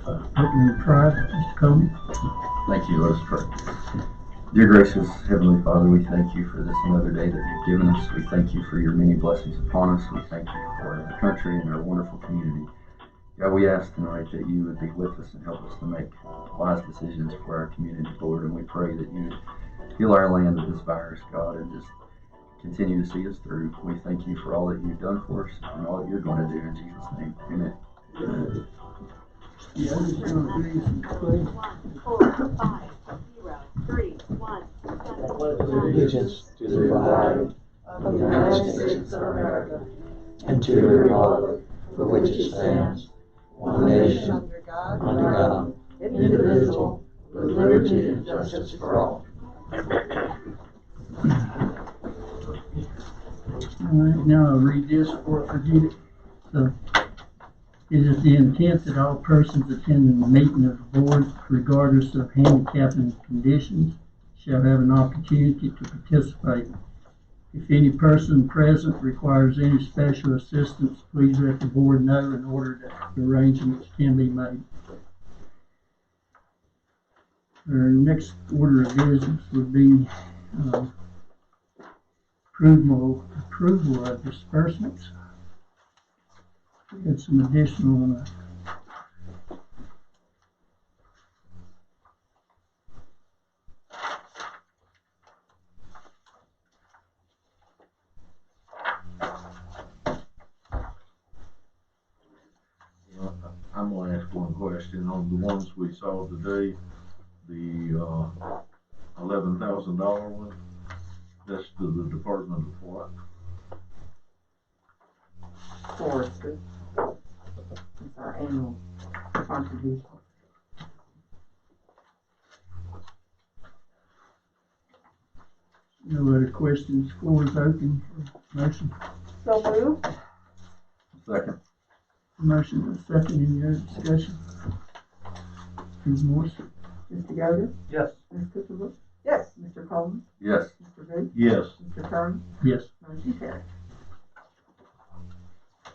of opening prayer. Mr. Coleman. Thank you. Let us pray. Dear gracious Heavenly Father, we thank you for this another day that you've given us. We thank you for your many blessings upon us. We thank you for our country and our wonderful community. God, we ask tonight that you would be with us and help us to make wise decisions for our community, Lord, and we pray that you would heal our land of this virus, God, and just continue to see us through. We thank you for all that you've done for us and all that you're going to do in Jesus' name. Amen. Yeah, I'm just going to do some prayer. 4, 5, 0, 3, 1, 7, Allegiance to the flag of the United States of America and to the republic for which it stands, one nation, under God, indivisible, with liberty and justice for all. All right, now I'll read this before I forget it. So, it is the intent that all persons attending the meeting of the board, regardless of handicapping conditions, shall have an opportunity to participate. If any person present requires any special assistance, please let the board know in order that arrangements can be made. Our next order of business would be approval of disbursements. We had some additional I'm going to ask one question on the ones we saw today, the $11,000 one. That's to the Department of what? Forestry. It's our annual contribution. no other questions. Floor is open for motion. So moved. Second. Motion and second. Any other discussion? Ms. Morris? Mr. Yoder? Yes. Ms. Cooperwood? Yes. Mr. Coleman? Yes. Mr. Booth? Yes. Mr. Turner? Yes. Motion carried.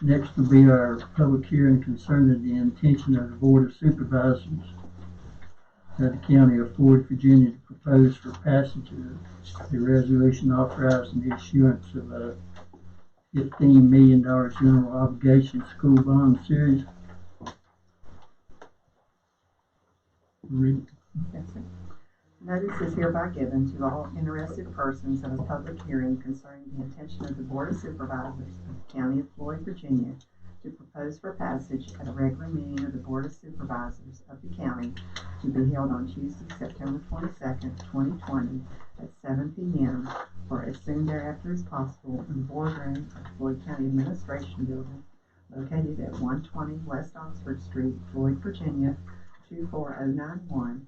Next will be our public hearing concerning the intention of the Board of Supervisors of the County of Floyd, Virginia, to propose for passage a resolution authorizing the issuance of a $15 million general obligation school bond series. Read. Yes, sir. Notice is hereby given to all interested persons of a public hearing concerning the intention of the Board of Supervisors of the County of Floyd, Virginia, to propose for passage at a regular meeting of the Board of Supervisors of the county to be held on Tuesday, September 22nd, 2020 at 7 p.m. or as soon thereafter as possible in the boardroom of the Floyd County Administration Building located at 120 West Oxford Street, Floyd, Virginia, 24091.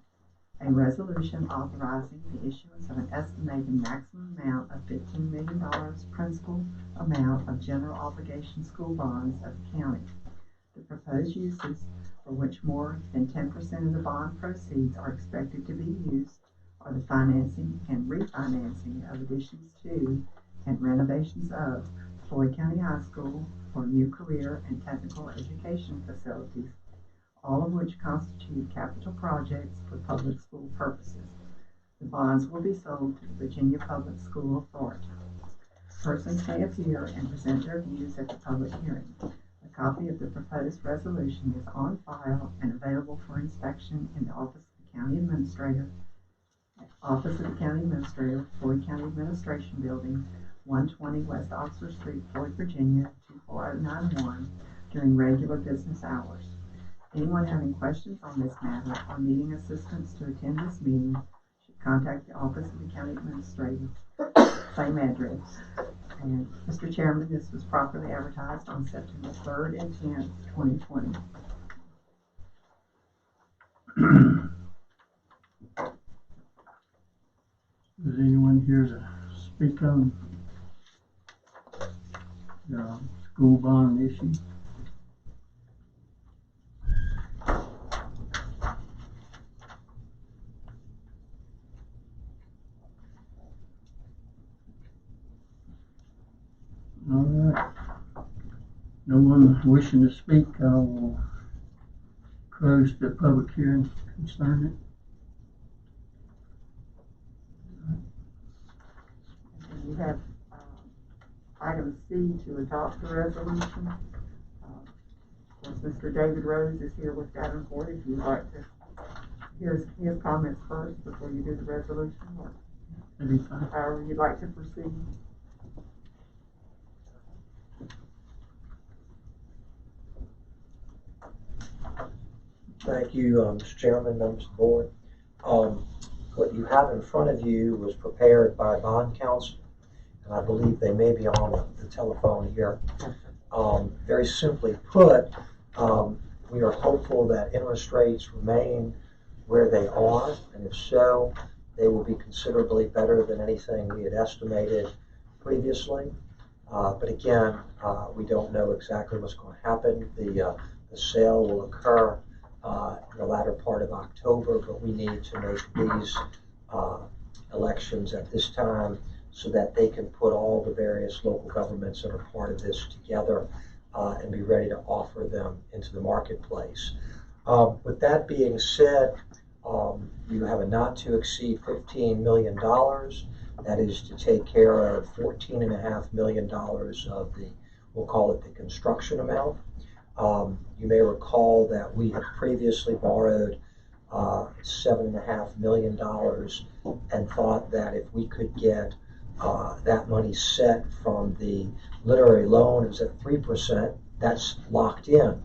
A resolution authorizing the issuance of an estimated maximum amount of $15 million principal amount of general obligation school bonds of the county. The proposed uses for which more than 10% of the bond proceeds are expected to be used are the financing and refinancing of additions to and renovations of Floyd County High School for new career and technical education facilities, all of which constitute capital projects for public school purposes. The bonds will be sold to the Virginia Public School Authority. Persons may appear and present their views at the public hearing. A copy of the proposed resolution is on file and available for inspection in the Office of the County Administrator, Floyd County Administration Building, 120 West Oxford Street, Floyd, Virginia, 24091, during regular business hours. Anyone having questions on this matter or needing assistance to attend this meeting should contact the Office of the County Administrator, same address. And Mr. Chairman, this was properly advertised on September 3rd and 10th, 2020. Is anyone here to speak on the school bond issue? All right. No one wishing to speak, I will close the public hearing concerning it. And you have, item C to adopt the resolution. Of course, Mr. David Rose is here with Davenport, if you'd like to hear his comments first before you do the resolution, or That'd be fine. however you'd like to proceed. Thank you, Mr. Chairman, members of the board. What you have in front of you was prepared by bond counsel, and I believe they may be on the telephone here. Very simply put, we are hopeful that interest rates remain where they are, and if so, they will be considerably better than anything we had estimated previously. But again, we don't know exactly what's going to happen. The sale will occur in the latter part of October, but we need to make these elections at this time so that they can put all the various local governments that are part of this together and be ready to offer them into the marketplace. With that being said, you have a not to exceed $15 million. That is to take care of $14.5 million of the, we'll call it the construction amount. You may recall that we had previously borrowed $7.5 million and thought that if we could get that money set from the literary loan, it was at 3%, that's locked in.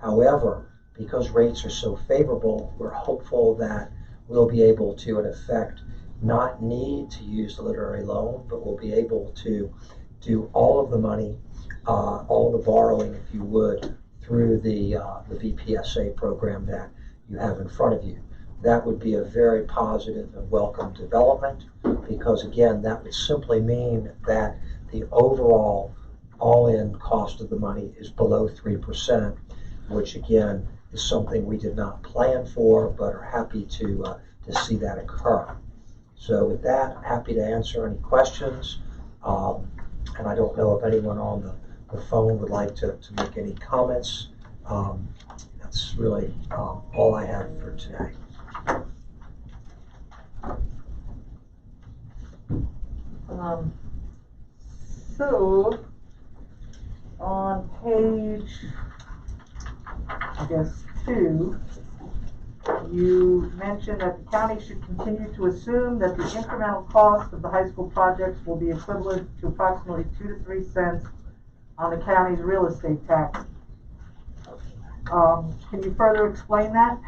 However, because rates are so favorable, we're hopeful that we'll be able to, in effect, not need to use the literary loan, but we'll be able to do all of the money, all the borrowing, if you would, through the BPSA program that you have in front of you. That would be a very positive and welcome development because, again, that would simply mean that the overall all-in cost of the money is below 3%, which, again, is something we did not plan for but are happy to see that occur. So with that, happy to answer any questions. And I don't know if anyone on the phone would like to make any comments. That's really all I have for today. So, on page, I guess, 2, you mentioned that the county should continue to assume that the incremental cost of the high school projects will be equivalent to approximately 2 to 3 cents on the county's real estate tax. Can you further explain that?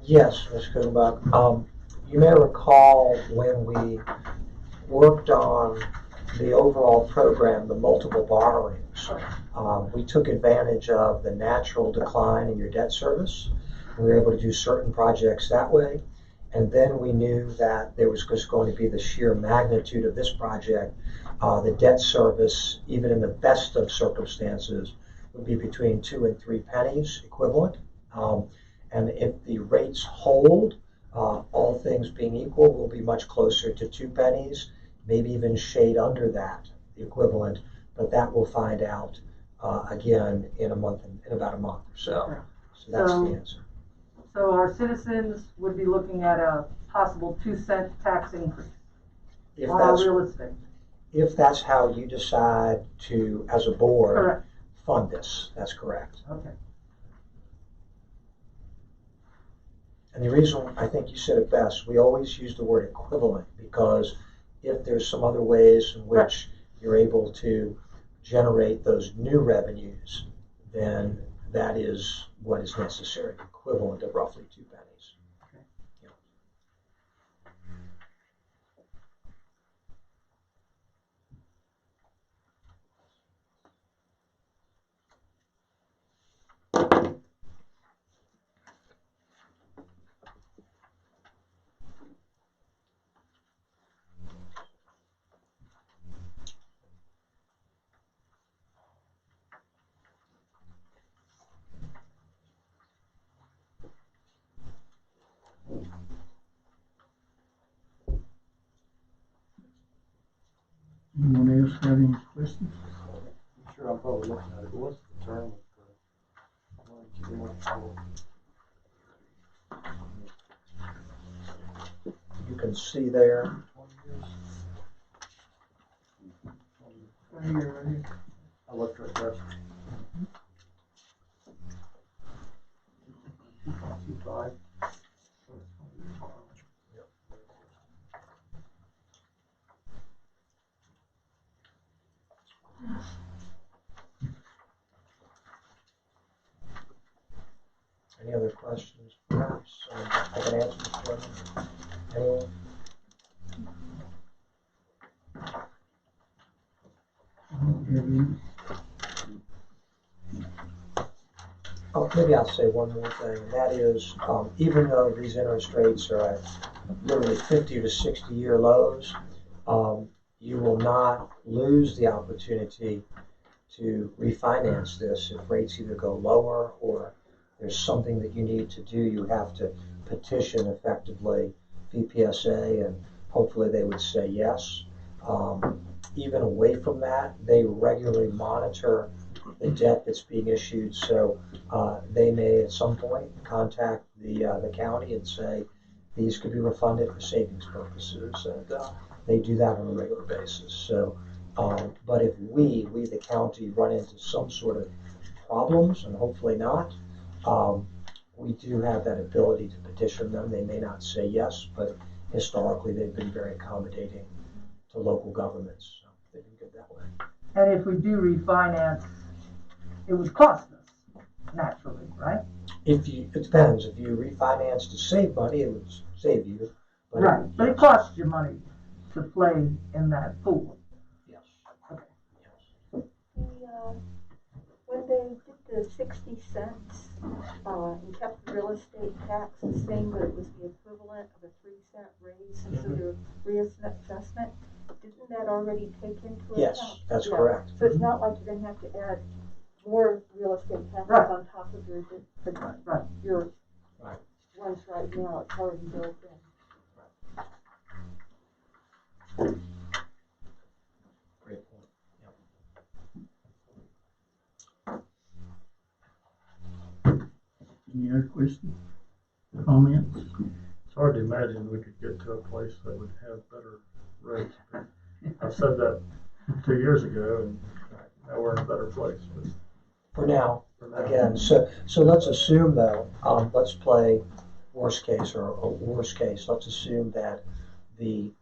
Yes, Ms. Kuhnbach. You may recall when we worked on the overall program, the multiple borrowings, we took advantage of the natural decline in your debt service. We were able to do certain projects that way. And then we knew that there was just going to be the sheer magnitude of this project. The debt service, even in the best of circumstances, would be between 2 and 3 pennies equivalent. And if the rates hold, all things being equal, will be much closer to 2 pennies, maybe even shade under that, the equivalent. But that we'll find out again in about a month or so. Okay. So that's the answer. So our citizens would be looking at a possible 2-cent tax increase If on our that's, real estate. if that's how you decide to, as a board, Correct. fund this, that's correct. Okay. And the reason, I think you said it best, we always use the word equivalent because if there's some other ways in which you're able to generate those new revenues, then that is what is necessary, equivalent of roughly 2 pennies. Okay. Yeah. Anyone else have any questions? I'm sure I'm probably looking at it. What's the term of the warranty? can see there. Right here. I looked right there. 2.25. Any other questions, perhaps? I can answer this question. Anyone? Oh, maybe I'll say one more thing, and that is, even though these interest rates are at literally 50 to 60-year lows, you will not lose the opportunity to refinance this if rates either go lower or there's something that you need to do. You have to petition effectively VPSA, and hopefully they would say yes. Even away from that, they regularly monitor the debt that's being issued, so they may at some point contact the county and say these could be refunded for savings purposes, and they do that on a regular basis. So, but if we the county, run into some sort of problems, and hopefully not, we do have that ability to petition them. They may not say yes, but historically they've been very accommodating to local governments. So they've been good that way. And if we do refinance, it would cost us, naturally, right? It depends. If you refinance to save money, it would save you. But Right, but it costs you money to play in that pool. Yes. Okay. Yes. When they did the 60 cents and kept the real estate tax the same, but it was the equivalent of a 3-cent raise instead of reassessment, didn't that already take into account? Yes, that's Yeah. correct. So it's not like you're going to have to add more real estate taxes Right. on top of your Right. your Right. ones right now. It's already built in. Great point. Any other questions, comments? It's hard to imagine we could get to a place that would have better rates. I said that 2 years ago, and now we're in a better place. But For now, for now, again, so let's assume though, let's play worst case or worst case. Let's assume that the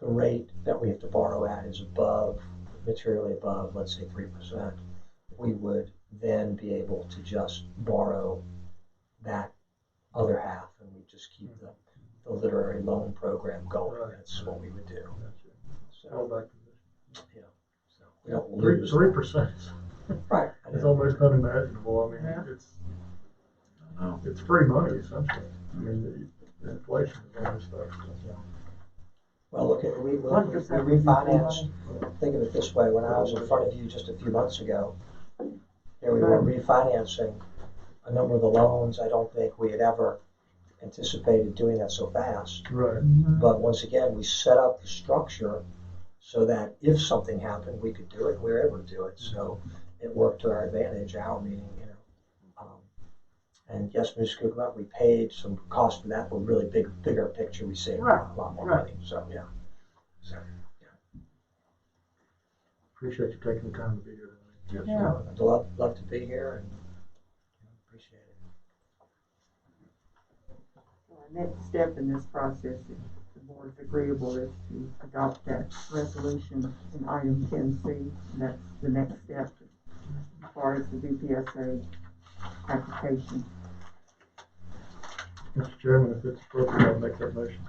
rate that we have to borrow at is materially above, let's say 3%. We would then be able to just borrow that other half, and we just keep the literary loan program going. Right. That's what we would do. So, fallback so we don't position. lose. 3%. Right. It's almost unimaginable. I mean, Yeah. it's free money essentially. I mean, the inflation is all this stuff. So. Well, look at we 1% refinanced. Think of it this way: when I was in front of you just a few months ago, here we were refinancing a number of the loans. I don't think we had ever anticipated doing that so fast. Right. But once again, we set up the structure so that if something happened, we could do it. We were able to do it, so it worked to our advantage. Our meaning, and yes, Ms. Kukma, we paid some cost for that, but really bigger picture, we saved a lot more money. So yeah. So Appreciate you taking the time to be here tonight. Yes, Yeah. I'd love to be here, and appreciate it. Our next step in this process, if the board is agreeable, is to adopt that resolution in item 10C. That's the next step as far as the BPSA application. Mr. Chairman, if it's appropriate, I'll make that motion.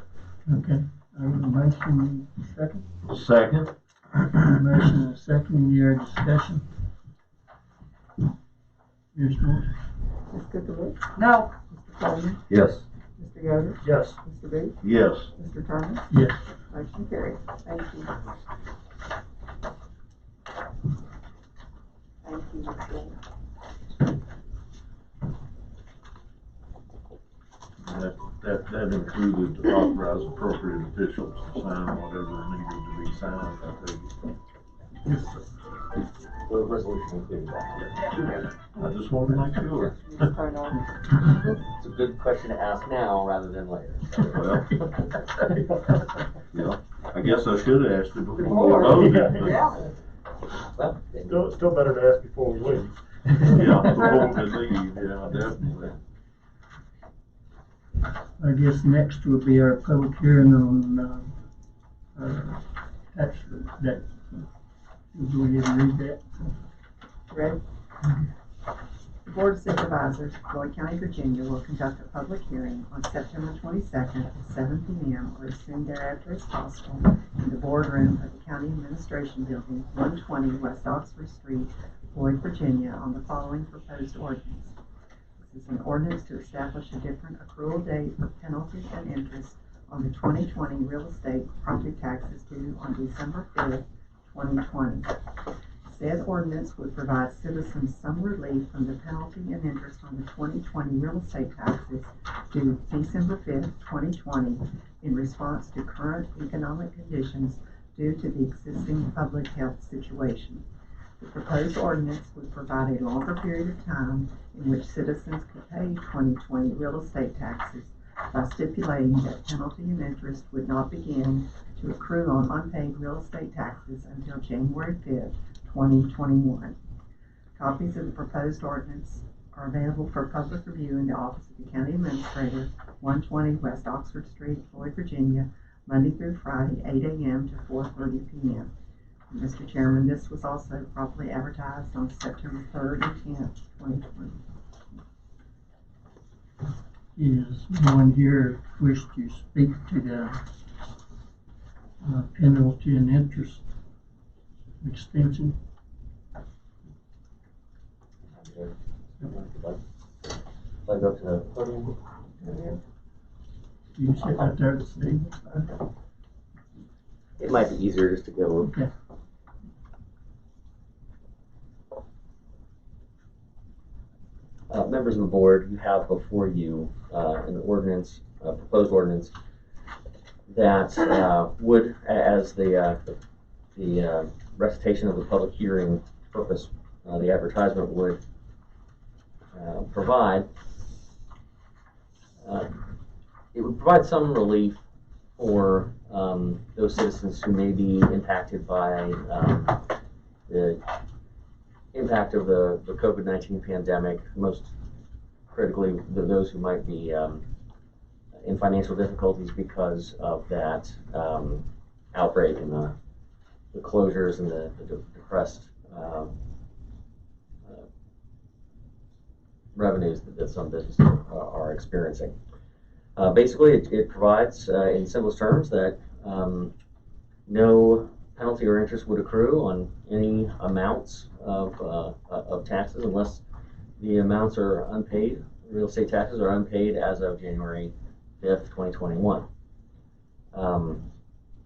Okay, I have a motion, second. Second. Motion and second, any other discussion? Ms. Moore? Ms. Cooperwood? No, Mr. Coleman? Yes. Mr. Yoder? Yes. Mr. Booth? Yes. Mr. Turner? Yes. Motion carried. Thank you. Thank you, Ms. Yoder. That included to authorize appropriate officials to sign whatever needed to be signed, I think. Yes, sir. the resolution included that. I just wanted to make sure. It's a good question to ask now rather than later. Well, yeah, I guess I should have asked it before we voted. Yeah. Well, Still better to ask before we leave. Yeah, before we leave, yeah, definitely. I guess next will be our public hearing on, tax that. We'll go ahead and read that. Ready? The Board of Supervisors of Floyd County, Virginia will conduct a public hearing on September 22nd at 7 p.m. or as soon thereafter as possible in the boardroom of the County Administration Building, 120 West Oxford Street, Floyd, Virginia, on the following proposed ordinance. This is an ordinance to establish a different accrual date for penalty and interest on the 2020 real estate property taxes due on December 5th, 2020. Said ordinance would provide citizens some relief from the penalty and interest on the 2020 real estate taxes due December 5th, 2020 in response to current economic conditions due to the existing public health situation. The proposed ordinance would provide a longer period of time in which citizens could pay 2020 real estate taxes by stipulating that penalty and interest would not begin to accrue on unpaid real estate taxes until January 5th, 2021. Copies of the proposed ordinance are available for public review in the office of the County Administrator, 120 West Oxford Street, Floyd, Virginia, Monday through Friday, 8 a.m. to 4:30 p.m. Mr. Chairman, this was also properly advertised on September 3rd and 10th, 2020. Is anyone here wish to speak to the penalty and interest extension? Like go to the podium. You sit right there, Steve. It might be easier just to go. Okay. Members of the board, you have before you an ordinance, proposed ordinance that would, as the recitation of the public hearing purpose, the advertisement would provide. It would provide some relief for those citizens who may be impacted by the impact of the COVID-19 pandemic, most critically those who might be in financial difficulties because of that outbreak and the closures and the depressed revenues that some businesses are experiencing. Basically, it provides, in simplest terms, that no penalty or interest would accrue on any amounts of taxes unless the amounts are unpaid. Real estate taxes are unpaid as of January 5th, 2021.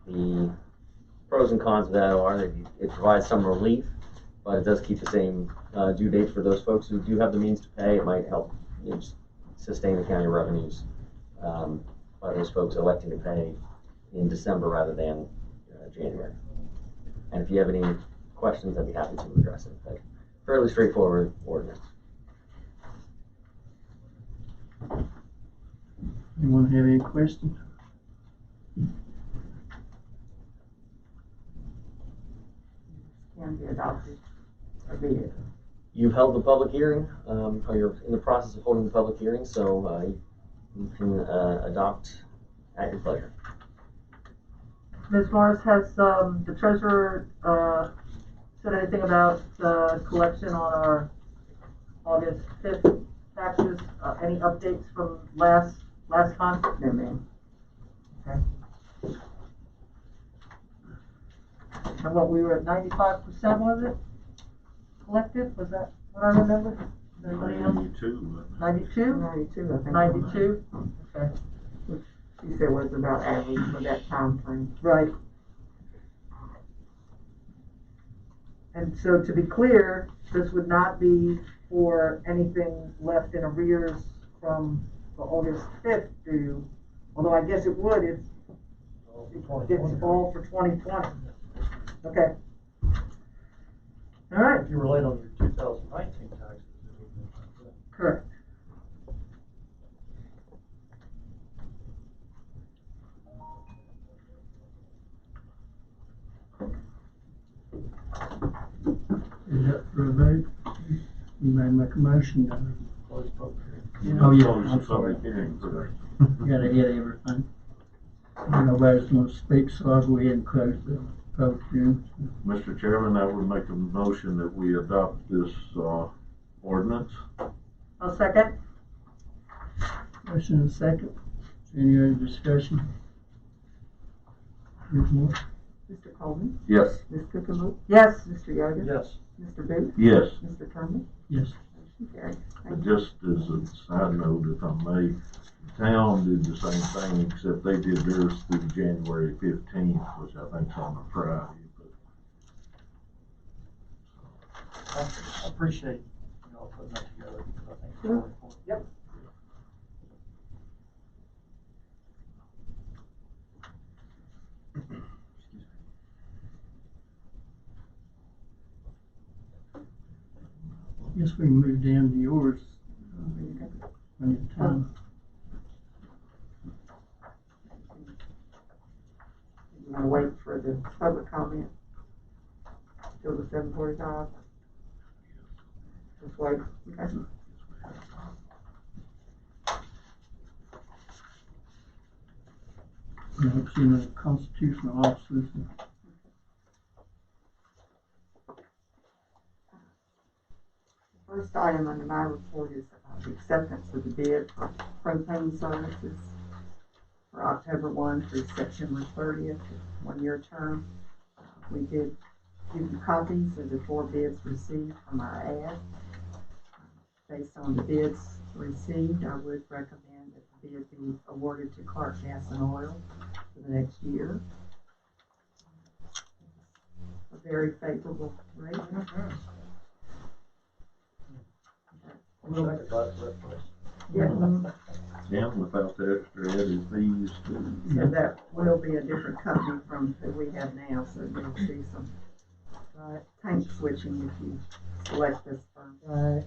The pros and cons of that are that it provides some relief, but it does keep the same due date for those folks who do have the means to pay. It might help sustain the county revenues by those folks electing to pay in December rather than January. And if you have any questions, I'd be happy to address it. But fairly straightforward ordinance. Anyone have any questions? Can be adopted or be it. You've held the public hearing, or you're in the process of holding the public hearing, so you can adopt at your pleasure. Ms. Morris, has the treasurer said anything about collection on our August 5th taxes? Any updates from last month? No, ma'am. Okay. And what, we were at 95%, was it? Collected, was that what I remember? Anybody else? 92. 92? 92, I think. 92? Okay. She said was about average for that time frame. Right. And so to be clear, this would not be for anything left in arrears from the August 5th due, although I guess it would if it's all for 2020. Okay. All right, If you were late on your 2019 taxes, it would have been like that. correct. Is that for a vote? You may make a motion, Close public hearing. Oh, yeah, Close the I'm sorry. public hearing first. gotta hit everything. Nobody's gonna speak, so I'll go ahead and close the public hearing. Mr. Chairman, I would make a motion that we adopt this, ordinance. I'll second. Motion and second. Any other discussion? Here's more. Mr. Coleman, Yes. Ms. Cookham, Yes. Mr. Yoder, Yes. Mr. Booth, Yes. Mr. Turnbull, Yes. motion carries. And Thank you. just as a side note, if I may, the town did the same thing, except they did theirs through January 15th, which I think's on a Friday, but. I appreciate you all putting that together because I think it's really important. Yep. Guess we can move down to yours. When it's time. You wanna wait for the public comment till the 7:45? Just wait, okay. You know, see the constitutional officers. First item under my report is the acceptance of the bid for propane services for October 1 through September 30th, 1-year term. We did give you copies of the 4 bids received from our ad. Based on the bids received, I would recommend that the bid be awarded to Clark Gas and Oil for the next year. A very favorable rate. I'm second that for that place. Yeah. Yeah, without the extra added fees too. So that will be a different company from who we have now, so you'll see some tank switching if you select this firm. Right.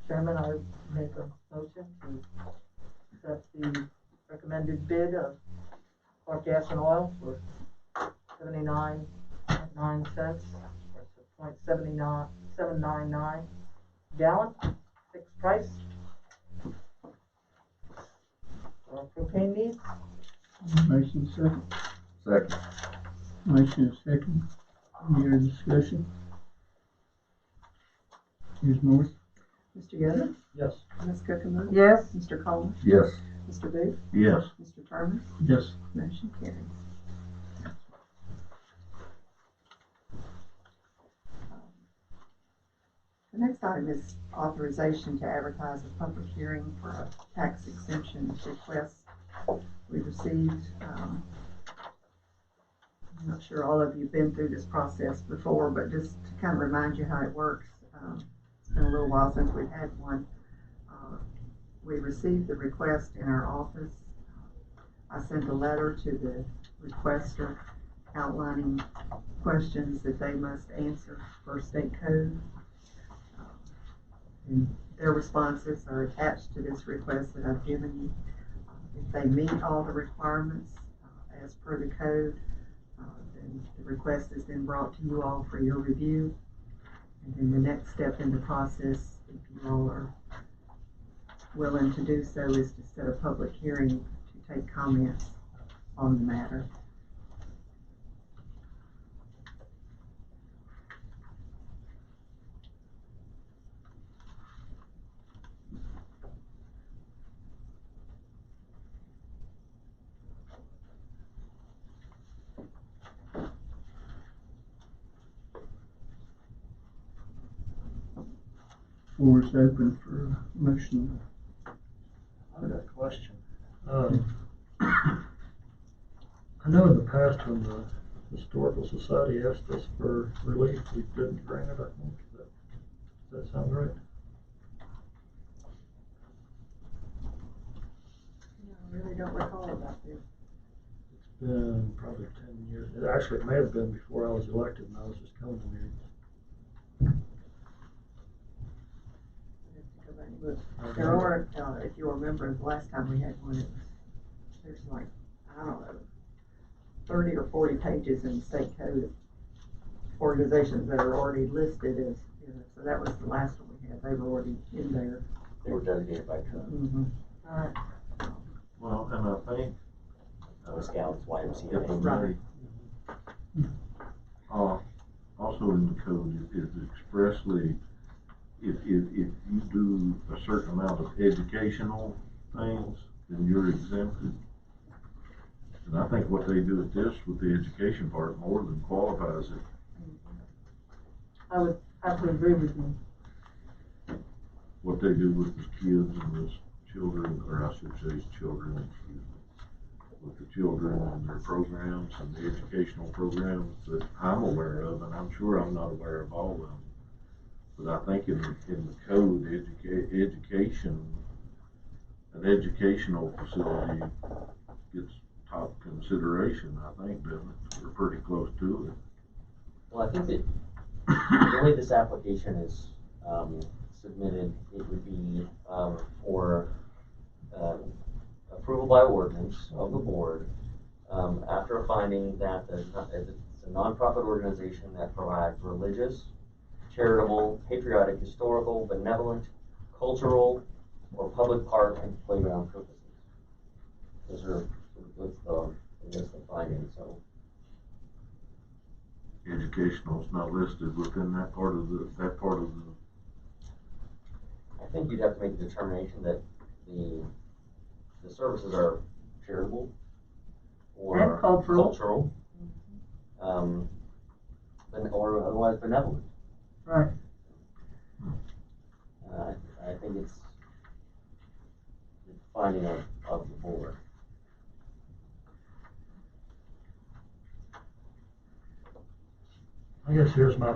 Chairman, I make a motion to accept the recommended bid of Clark Gas and Oil for 79.9 cents, or .799 gallon, fixed price. For our propane needs. Motion second. Second. Motion second. Any other discussion? Here's more. Mr. Yoder? Yes. Ms. Cookham? Yes. Mr. Coleman? Yes. Mr. Booth? Yes. Mr. Turner? Yes. Motion carries. The next item is authorization to advertise a public hearing for a tax exemption request we received. I'm not sure all of you have been through this process before, but just to kind of remind you how it works. It's been a little while since we've had one. We received the request in our office. I sent a letter to the requester outlining questions that they must answer for state code. And their responses are attached to this request that I've given you. If they meet all the requirements as per the code, then the request is then brought to you all for your review. And then the next step in the process, if you all are willing to do so, is to set a public hearing to take comments on the matter. Floor is open for a motion. I got a question. I know in the past when the Historical Society asked us for relief, we didn't grant it, I think. Does that sound right? really don't recall about this. It's been probably 10 years. Actually, it may have been before I was elected and I was just coming to meetings. I have to go back and look. There are, if you remember, the last time we had one, there's like, I don't know, 30 or 40 pages in the state code of organizations that are already listed as, so that was the last one we had. They were already in there. They were designated by code. Mm-hmm. All right. Well, and I think, Scouts, if YMCA. I may, also in the code is expressly, if you do a certain amount of educational things, then you're exempted. And I think what they do with this, with the education part, more than qualifies it. I would have to agree with you. What they do with the kids and the children, or I should say children, excuse me, with the children and their programs and the educational programs that I'm aware of, and I'm sure I'm not aware of all of them. But I think in the code, education, an educational facility gets top consideration, I think, doesn't it? We're pretty close to it. Well, I think that the way this application is submitted, it would be for approval by ordinance of the board after a finding that it's a nonprofit organization that provides religious, charitable, patriotic, historical, benevolent, cultural, or public park and playground purposes. Those are the findings. So Educational is not listed within that part of the, I think you'd have to make a determination that the services are charitable or And cultural. or otherwise benevolent. Right. I think it's the finding of the board. I guess here's my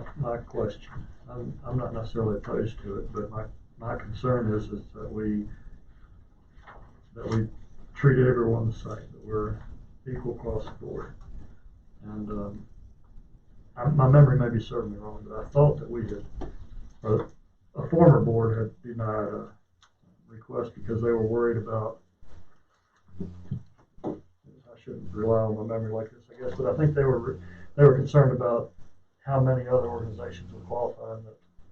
question. I'm not necessarily opposed to it, but my concern is that we treat everyone the same, that we're equal across the board. And my memory may be serving me wrong, but I thought that we had, or a former board had denied a request because they were worried about, I shouldn't rely on my memory like this, I guess, but I think they were concerned about how many other organizations would qualify and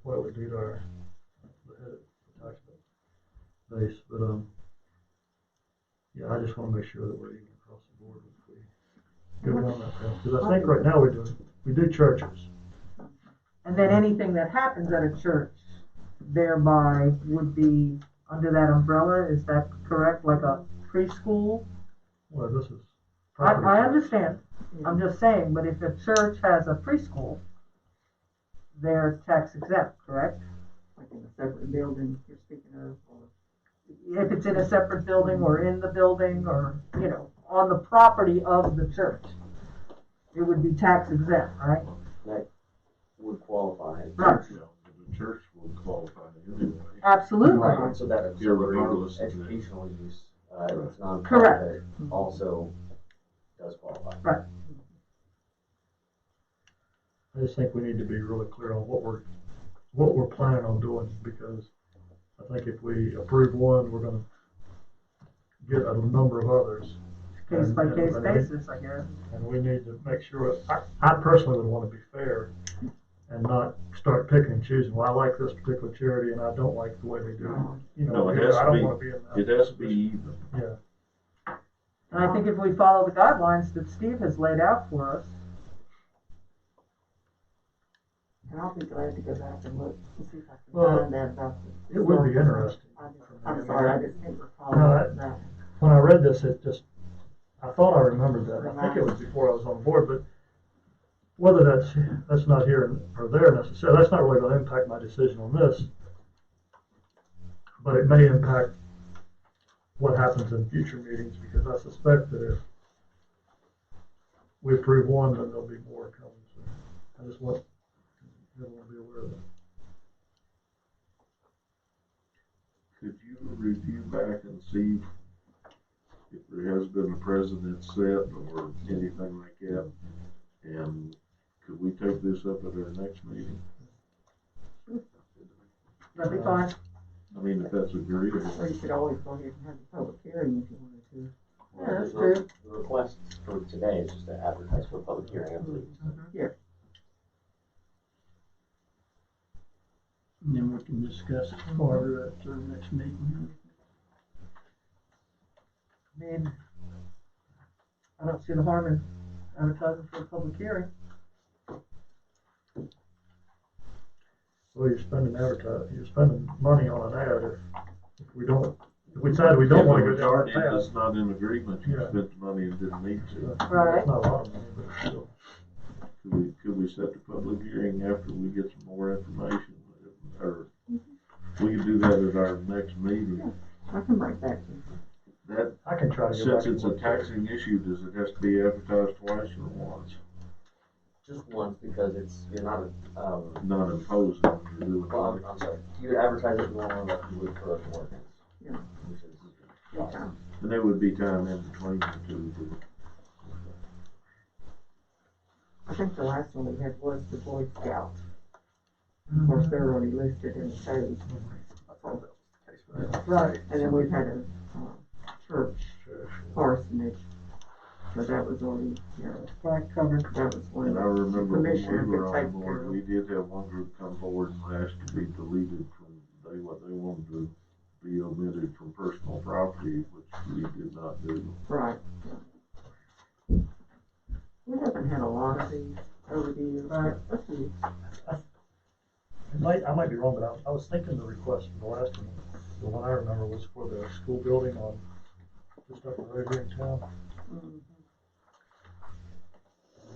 what it would do to the tax base. But yeah, I just want to make sure that we're even across the board if we go down that path. Because I think right now we do churches. And then anything that happens at a church thereby would be under that umbrella, is that correct? Like a preschool? Well, this is. I understand. I'm just saying, but if a church has a preschool, they're tax exempt, correct? Like in a separate building you're speaking of, or if it's in a separate building or in the building or, on the property of the church, it would be tax exempt, right? That would qualify. Right. The church will qualify anyway. Absolutely. Right. So that Irregardless of educational use, it's non-profit, Correct. also does qualify. Right. I just think we need to be really clear on what we're planning on doing, because I think if we approve one, we're going to get a number of others. Case by case basis, I guess. And we need to make sure, I personally would want to be fair and not start picking and choosing. Well, I like this particular charity and I don't like the way they do it. No, it has I to don't be, want to be in that. it has to be even. Yeah. And I think if we follow the guidelines that Steve has laid out for us, and I'll be glad to go back and look and see if I can find that about the. It would be interesting. I'm sorry, I just didn't recall No, that. When I read this, I thought I remembered that. I think it was before I was on board, but whether that's not here or there necessarily, that's not really going to impact my decision on this. But it may impact what happens in future meetings, because I suspect that if we approve one, then there'll be more coming. So I just want everyone to be aware of that. Could you review back and see if there has been a precedent set or anything like that. And could we take this up at our next meeting? That'd be fine. I mean, if that's agreeable. Or you could always go ahead and have a public hearing if you wanted to. Yeah, that's true. The request for today is just to advertise for a public hearing, I believe. Yeah. And then we can discuss it further at our next meeting. I mean, I don't see the harm in advertising for a public hearing. Well, you're spending money on an ad if we decide we don't wanna go down that If path. it's not in agreement, you Yeah. spent the money and didn't need to. Right. It's not a lot of money, but still. Could we set the public hearing after we get some more information? Or we could do that at our next meeting. I can write back to you. That, I can try to get back. since it's a taxing issue, does it have to be advertised twice or once? Just once, because you're not, Not imposing, you're doing well, it. I'm sorry, you would advertise it normally like you would for an ordinance. Yeah. Which is, Okay. And there would be time in between the two. I think the last one we had was the Boy Scouts. Of course, they're already listed in the code. I thought that was the case, but Right. And then we've had a church parsonage, but that was already, Right, covered. that was one And I that the remember when we commissioner were could on take care board, of. we did have one group come forward and ask to be deleted from, what they wanted to be omitted from personal property, which we did not do. Right. We haven't had a lot of these over the years. Right. A few. I might be wrong, but I was thinking the request for the last one, the one I remember was for the school building on, just up the road here in town. Mhm.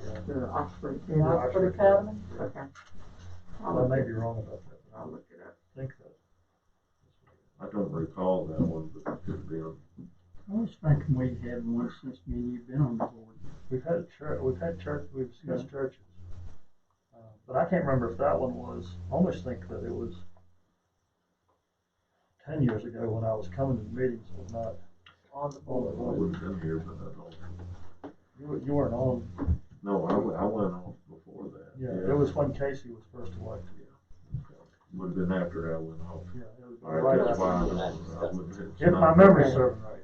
Yeah. The Oxford. The Oxford Academy? Okay. I may be wrong about that, but I'll I look it up. think that. I don't recall that one, but it could have been. I was thinking we had one since me and you've been on the board. We've had church, we've discussed churches. But I can't remember if that one was, I almost think that it was 10 years ago when I was coming to the meetings, but not On the I board. would have been here, but I don't. you weren't on. No, I went on before that. Yeah, it was when Casey was first elected. Would have been after I went off. Yeah, it was All right, right that's after. why. If my memory's serving right.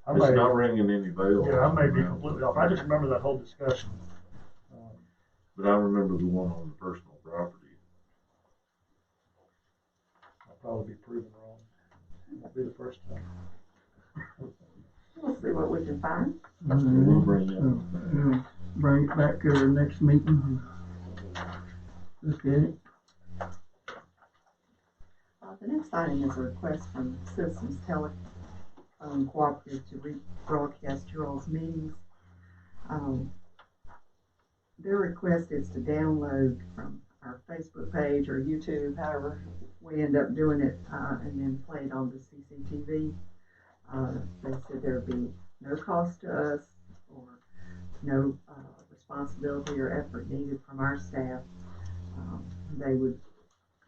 I It's may, not ringing any bells. yeah, I may be completely off. I just remember that whole discussion. But I remember the one on the personal property. I'll probably be proven wrong. It won't be the first time. We'll see what we can find. We'll bring it. Bring it back to our next meeting. Look at it. The next item is a request from Citizens Telephone Cooperative to rebroadcast your all's meetings. Their request is to download from our Facebook page or YouTube, however we end up doing it, and then play it on the CCTV. They said there'd be no cost to us or no responsibility or effort needed from our staff. They would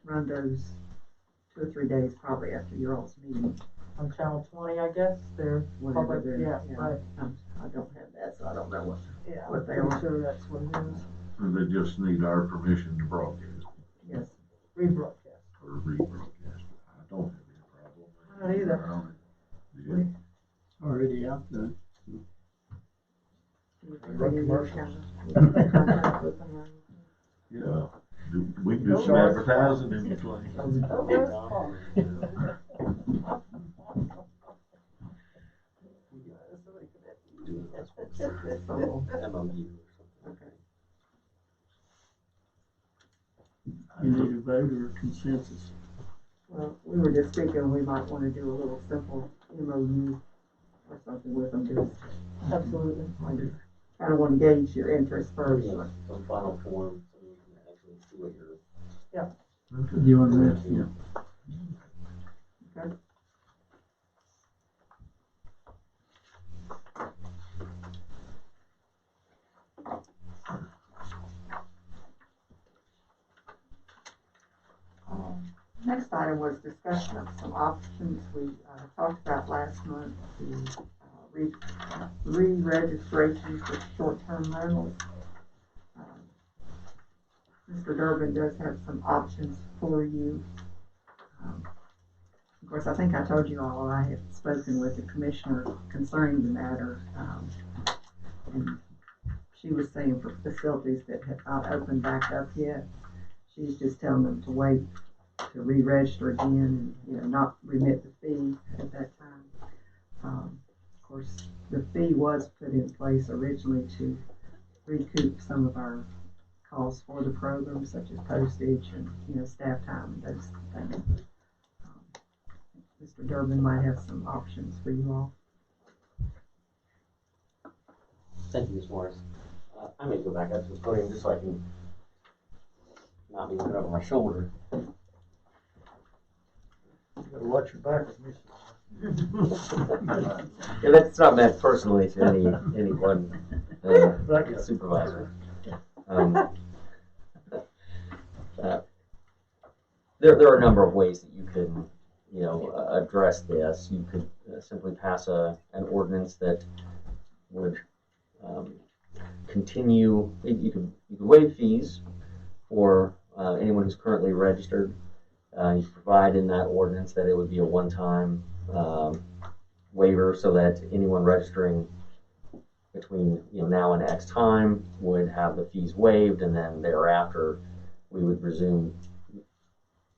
run those 2 or 3 days probably after your all's meeting. On channel 20, I guess, they're Whatever public, they're, yeah, right. I don't have that, so I don't know Yeah, what I'm they pretty are. sure that's what it is. And they just need our permission to broadcast Yes. Rebroadcast. or rebroadcast. I don't have any problem. I don't either. Yeah. It's already out there. Run commercials. Yeah. We can do some advertising in between. MOU or something. You need a vote or a consensus. Well, we were just thinking we might wanna do a little simple MOU or something with them, just, Absolutely. I just kinda wanna gauge your interest first. Yeah, some final form, so we can actually see what you're. Do you want to, yeah. Okay. Next item was discussion of some options we talked about last month, the re-registration for short-term rentals. Mr. Durbin does have some options for you. Of course, I think I told you all I had spoken with the commissioner concerning the matter. And she was saying for facilities that have not opened back up yet, she's just telling them to wait to re-register again and, not remit the fee at that time. Of course, the fee was put in place originally to recoup some of our costs for the program, such as postage and, staff time and those things. Mr. Durbin might have some options for you all. Thank you, Ms. Morris. I may go back up to the podium just so I can not be looking over my shoulder. You gotta watch your back with me. Yeah, that's not meant personally to any one supervisor. There are a number of ways that you can, address this. You could simply pass an ordinance that would continue. You could waive fees for anyone who's currently registered. You provide in that ordinance that it would be a one-time waiver, so that anyone registering between now and X time would have the fees waived, and then thereafter we would resume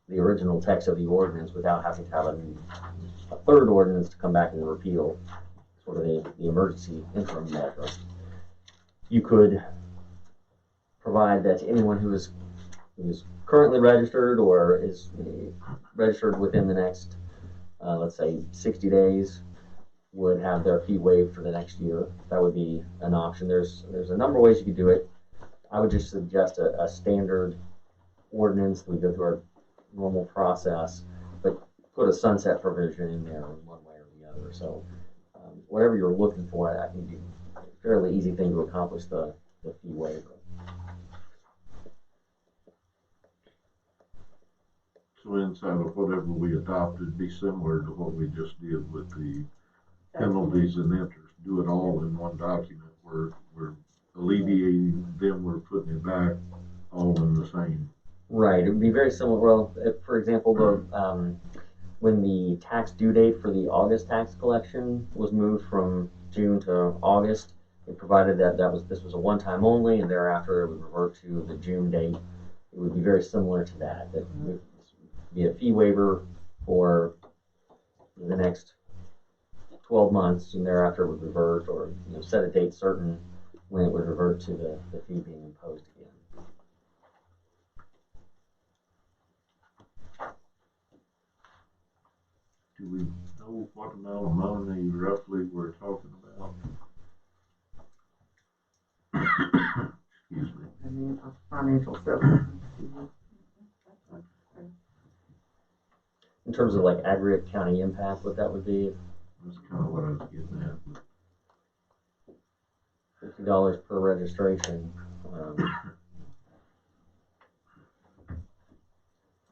the original text of the ordinance without having to have a third ordinance to come back and repeal sort of the emergency interim measure. You could provide that anyone who is currently registered or is registered within the next, let's say, 60 days would have their fee waived for the next year. That would be an option. There's a number of ways you could do it. I would just suggest a standard ordinance. We go through our normal process, but put a sunset provision in there in one way or the other. So whatever you're looking for, I think it's a fairly easy thing to accomplish the fee waiver. So inside of whatever we adopted, be similar to what we just did with the penalties and interest. Do it all in one document. We're alleviating them, we're putting it back all in the same. Right, it would be very similar. Well, for example, when the tax due date for the August tax collection was moved from June to August, it provided that this was a one-time only, and thereafter it would revert to the June date. It would be very similar to that. That would be a fee waiver for the next 12 months, and thereafter it would revert, or set a date certain when it would revert to the fee being imposed again. Do we know what amount of money roughly we're talking about? Excuse me. I mean, financial settlement. In terms of like aggregate county impact, what that would be? That's kind of what I was getting at. $50 per registration.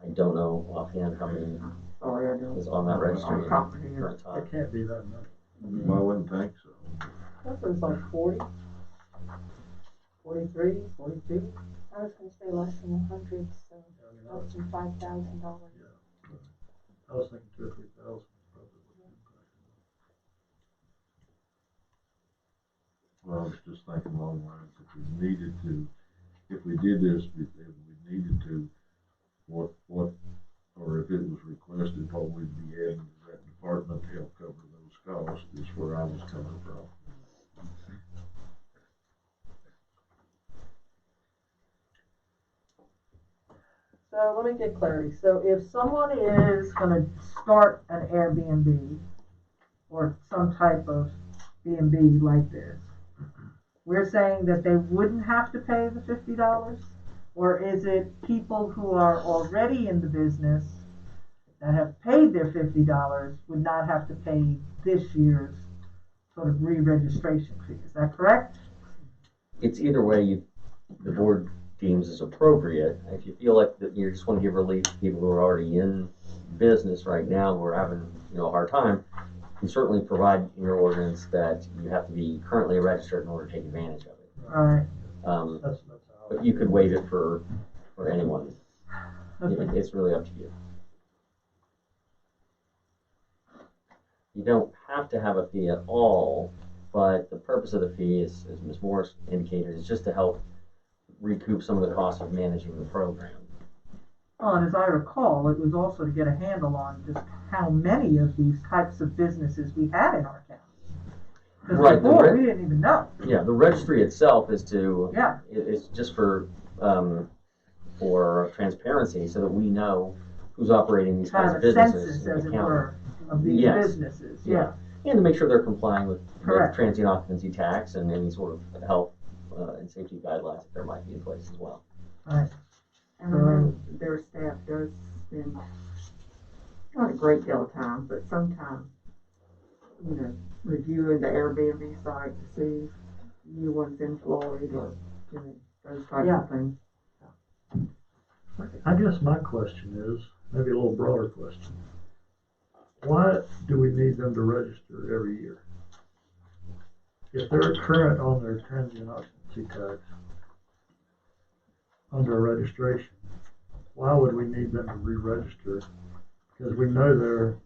I don't know offhand how many Sorry, I don't. is on that registry at the Comprehend. current It time. can't be that much. I wouldn't think so. That was like 40, 43, 42. I was gonna say less than 100, so I mean, less than $5,000. I was thinking 2,000 or 3,000 probably would impact. Well, I was just thinking along the lines, if we did this, if we needed to, what, or if it was requested, what we'd be adding to that department to help cover those costs is where I was coming from. So let me get clarity. So if someone is gonna start an Airbnb or some type of B&B like this, we're saying that they wouldn't have to pay the $50? Or is it people who are already in the business that have paid their $50 would not have to pay this year's sort of re-registration fee? Is that correct? It's either way the board deems is appropriate. If you feel like that you just want to give relief to people who are already in business right now who are having a hard time, can certainly provide in your ordinance that you have to be currently registered in order to take advantage of it. Right. That's how. But you could waive it for anyone. Okay. It's really up to you. You don't have to have a fee at all, but the purpose of the fee is, as Ms. Morris indicated, is just to help recoup some of the costs of managing the program. Well, and as I recall, it was also to get a handle on just how many of these types of businesses we had in our county. Because Right, before, we didn't even know. Yeah, the registry itself is Yeah. it's just for transparency, so that we know who's operating these kinds Kind of of businesses census, in as the it county. were, of these Yes. businesses, Yeah. And to make sure they're complying with Correct. transient occupancy tax and any sort of health and safety guidelines that there might be in place as well. Right. And I know their staff does spend not a great deal of time, but some time, reviewing the Airbnb site to see new ones in Florida or, those types Yeah. of things. I guess my question is, maybe a little broader question. Why do we need them to register every year? If they're current on their transient occupancy tax under registration, why would we need them to re-register? Because we know they're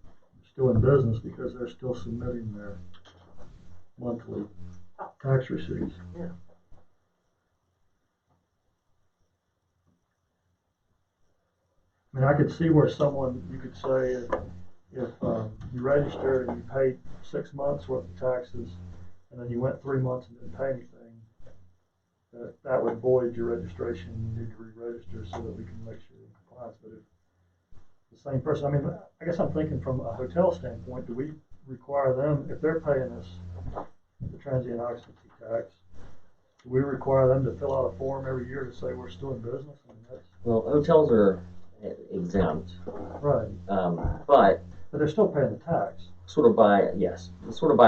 still in business because they're still submitting their monthly tax receipts. Yeah. I mean, I could see where you could say if you registered and you paid 6 months worth of taxes, and then you went 3 months and didn't pay anything, that would void your registration. You need to re-register so that we can make sure you're in compliance. But if the same person, I mean, I guess I'm thinking from a hotel standpoint, do we require them, if they're paying us the transient occupancy tax, do we require them to fill out a form every year to say we're still in business? I mean, Well, hotels are exempt, right. But They're still paying the tax. sort of by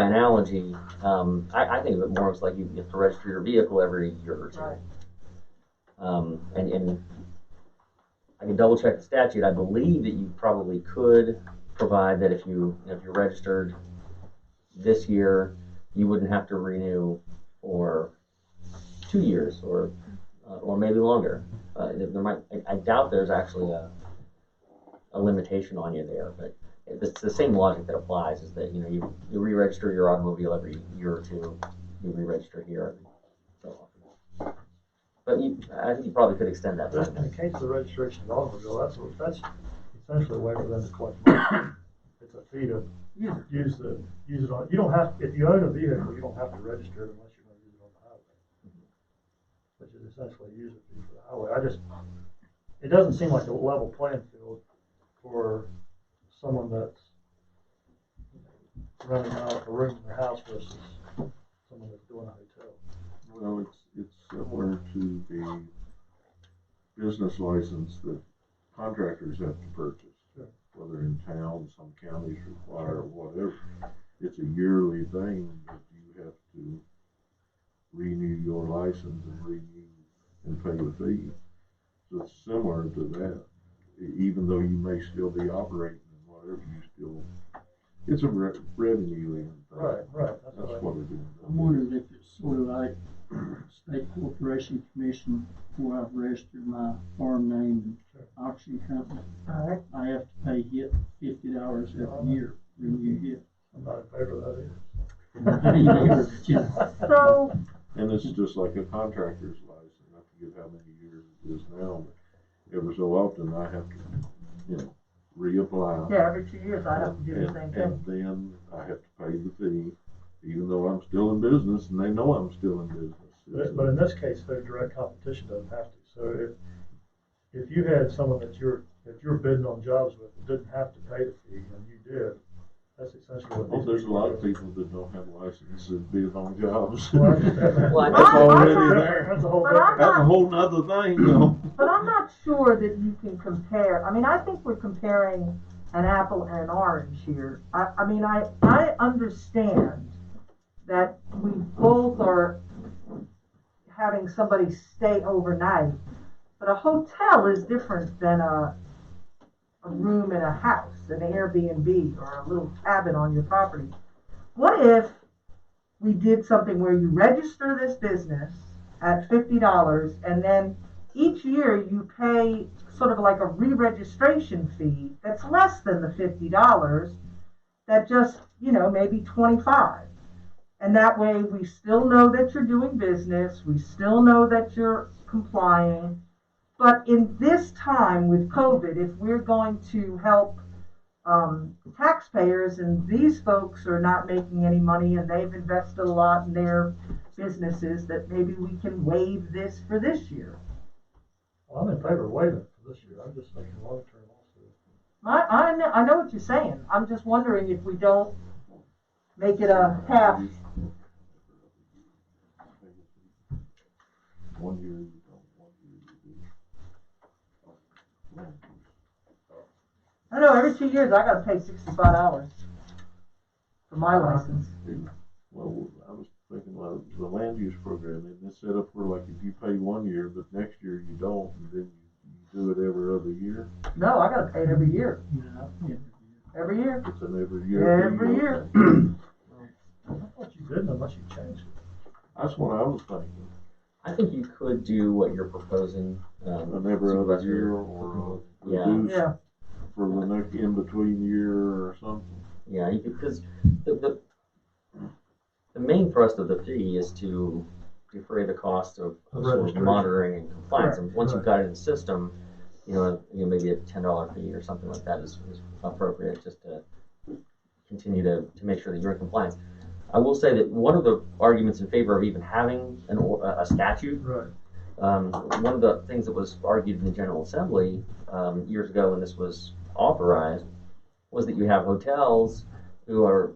analogy, I think of it more as like you have to register your vehicle every year or two. Right. And I can double check the statute. I believe that you probably could provide that if you're registered this year, you wouldn't have to renew for 2 years or maybe longer. I doubt there's actually a limitation on you there, but it's the same logic that applies. Is that you re-register your automobile every year or two, you re-register here, and so on. But I think you probably could extend that In time. the case of the registration of automobile, that's essentially a way for them to collect money. It's a fee to use it on. You don't have, if you own a vehicle, you don't have to register it unless you're going to use it on the highway, which is essentially a user fee for the highway. It doesn't seem like a level playing field for someone that's renting out a room in their house versus someone that's doing a hotel. Well, it's similar to the business license that contractors have to purchase, whether in town, some counties require, or whatever. It's a yearly thing that you have to renew your license and pay the fee. So it's similar to that. Even though you may still be operating and whatever, it's a revenue in thing. Right. That's what it is. I'm wondering if it's sort of like State Corporation Commission before I've registered my farm name and auction company. Alright. I have to pay $50 every year, renew it. I'm not in favor of that either. So, And it's just like a contractor's license. I forget how many years it is now, but every so often I have to, reapply. yeah, every 2 years I have to do the same thing. And then I have to pay the fee, even though I'm still in business, and they know I'm still in business. But in this case, their direct competition doesn't have to. So if you had someone that you're bidding on jobs with that didn't have to pay the fee and you did, that's essentially what. Oh, there's a lot of people that don't have licenses that bid on jobs. Well, that's That's already I'm not- there. That's a whole But different. That's a whole nother thing, though. But I'm not sure that you can compare. I mean, I think we're comparing an apple and an orange here. I understand that we both are having somebody stay overnight, but a hotel is different than a room in a house, an Airbnb or a little cabin on your property. What if we did something where you register this business at $50 and then each year you pay sort of like a re-registration fee that's less than the $50, that just, maybe 25. And that way we still know that you're doing business, we still know that you're complying. But in this time with COVID, if we're going to help taxpayers and these folks are not making any money and they've invested a lot in their businesses, that maybe we can waive this for this year. Well, I'm in favor of waiving it for this year. I'm just thinking long term also. I know what you're saying. I'm just wondering if we don't make it a half. 1 year you don't, 1 year you do. I know every 2 years I gotta pay $65 for my license. Well, I was thinking about the land use program, and it's set up where like if you pay 1 year, but next year you don't, and then you do it every other year. No, I gotta pay it every year. Yeah. Every year. It's an every year. Every year. I thought you didn't unless you changed it. That's what I was thinking. I think you could do what you're proposing. An every other year or Yeah. reduce Yeah. for the next in between year or something. Yeah, you could, because the main thrust of the fee is to defray the cost of sort of Registration. monitoring and compliance. And once you've Right. got it in the system, maybe a $10 fee or something like that is appropriate just to continue to make sure that you're in compliance. I will say that one of the arguments in favor of even having a statute, Right. one of the things that was argued in the General Assembly years ago when this was authorized was that you have hotels who are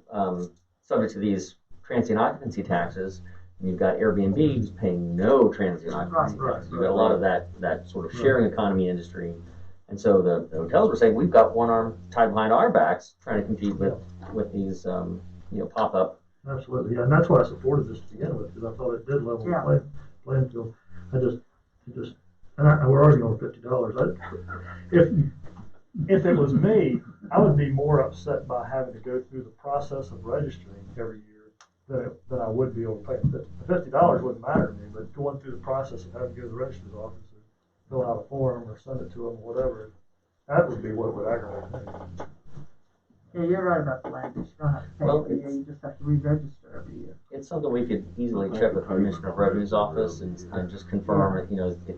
subject to these transient occupancy taxes, and you've got Airbnb who's paying no transient occupancy Right, taxes. You've got a lot of that sort of sharing economy industry. And so the hotels were saying, we've got one arm tied behind our backs trying to compete with these pop-up. Absolutely, yeah, and that's why I supported this to begin with, because I thought it did level the playing field. And we're arguing over $50. If it was me, I would be more upset by having to go through the process of registering every year than I would be overpaying. The $50 wouldn't matter to me, but going through the process of having to go to the registrar's office and fill out a form or send it to them or whatever, that would be what would aggravate me. Yeah, you're right about the language. You don't have to pay every year, you just have to re-register every year. It's something we could easily check with the Commissioner of Revenue's office and just confirm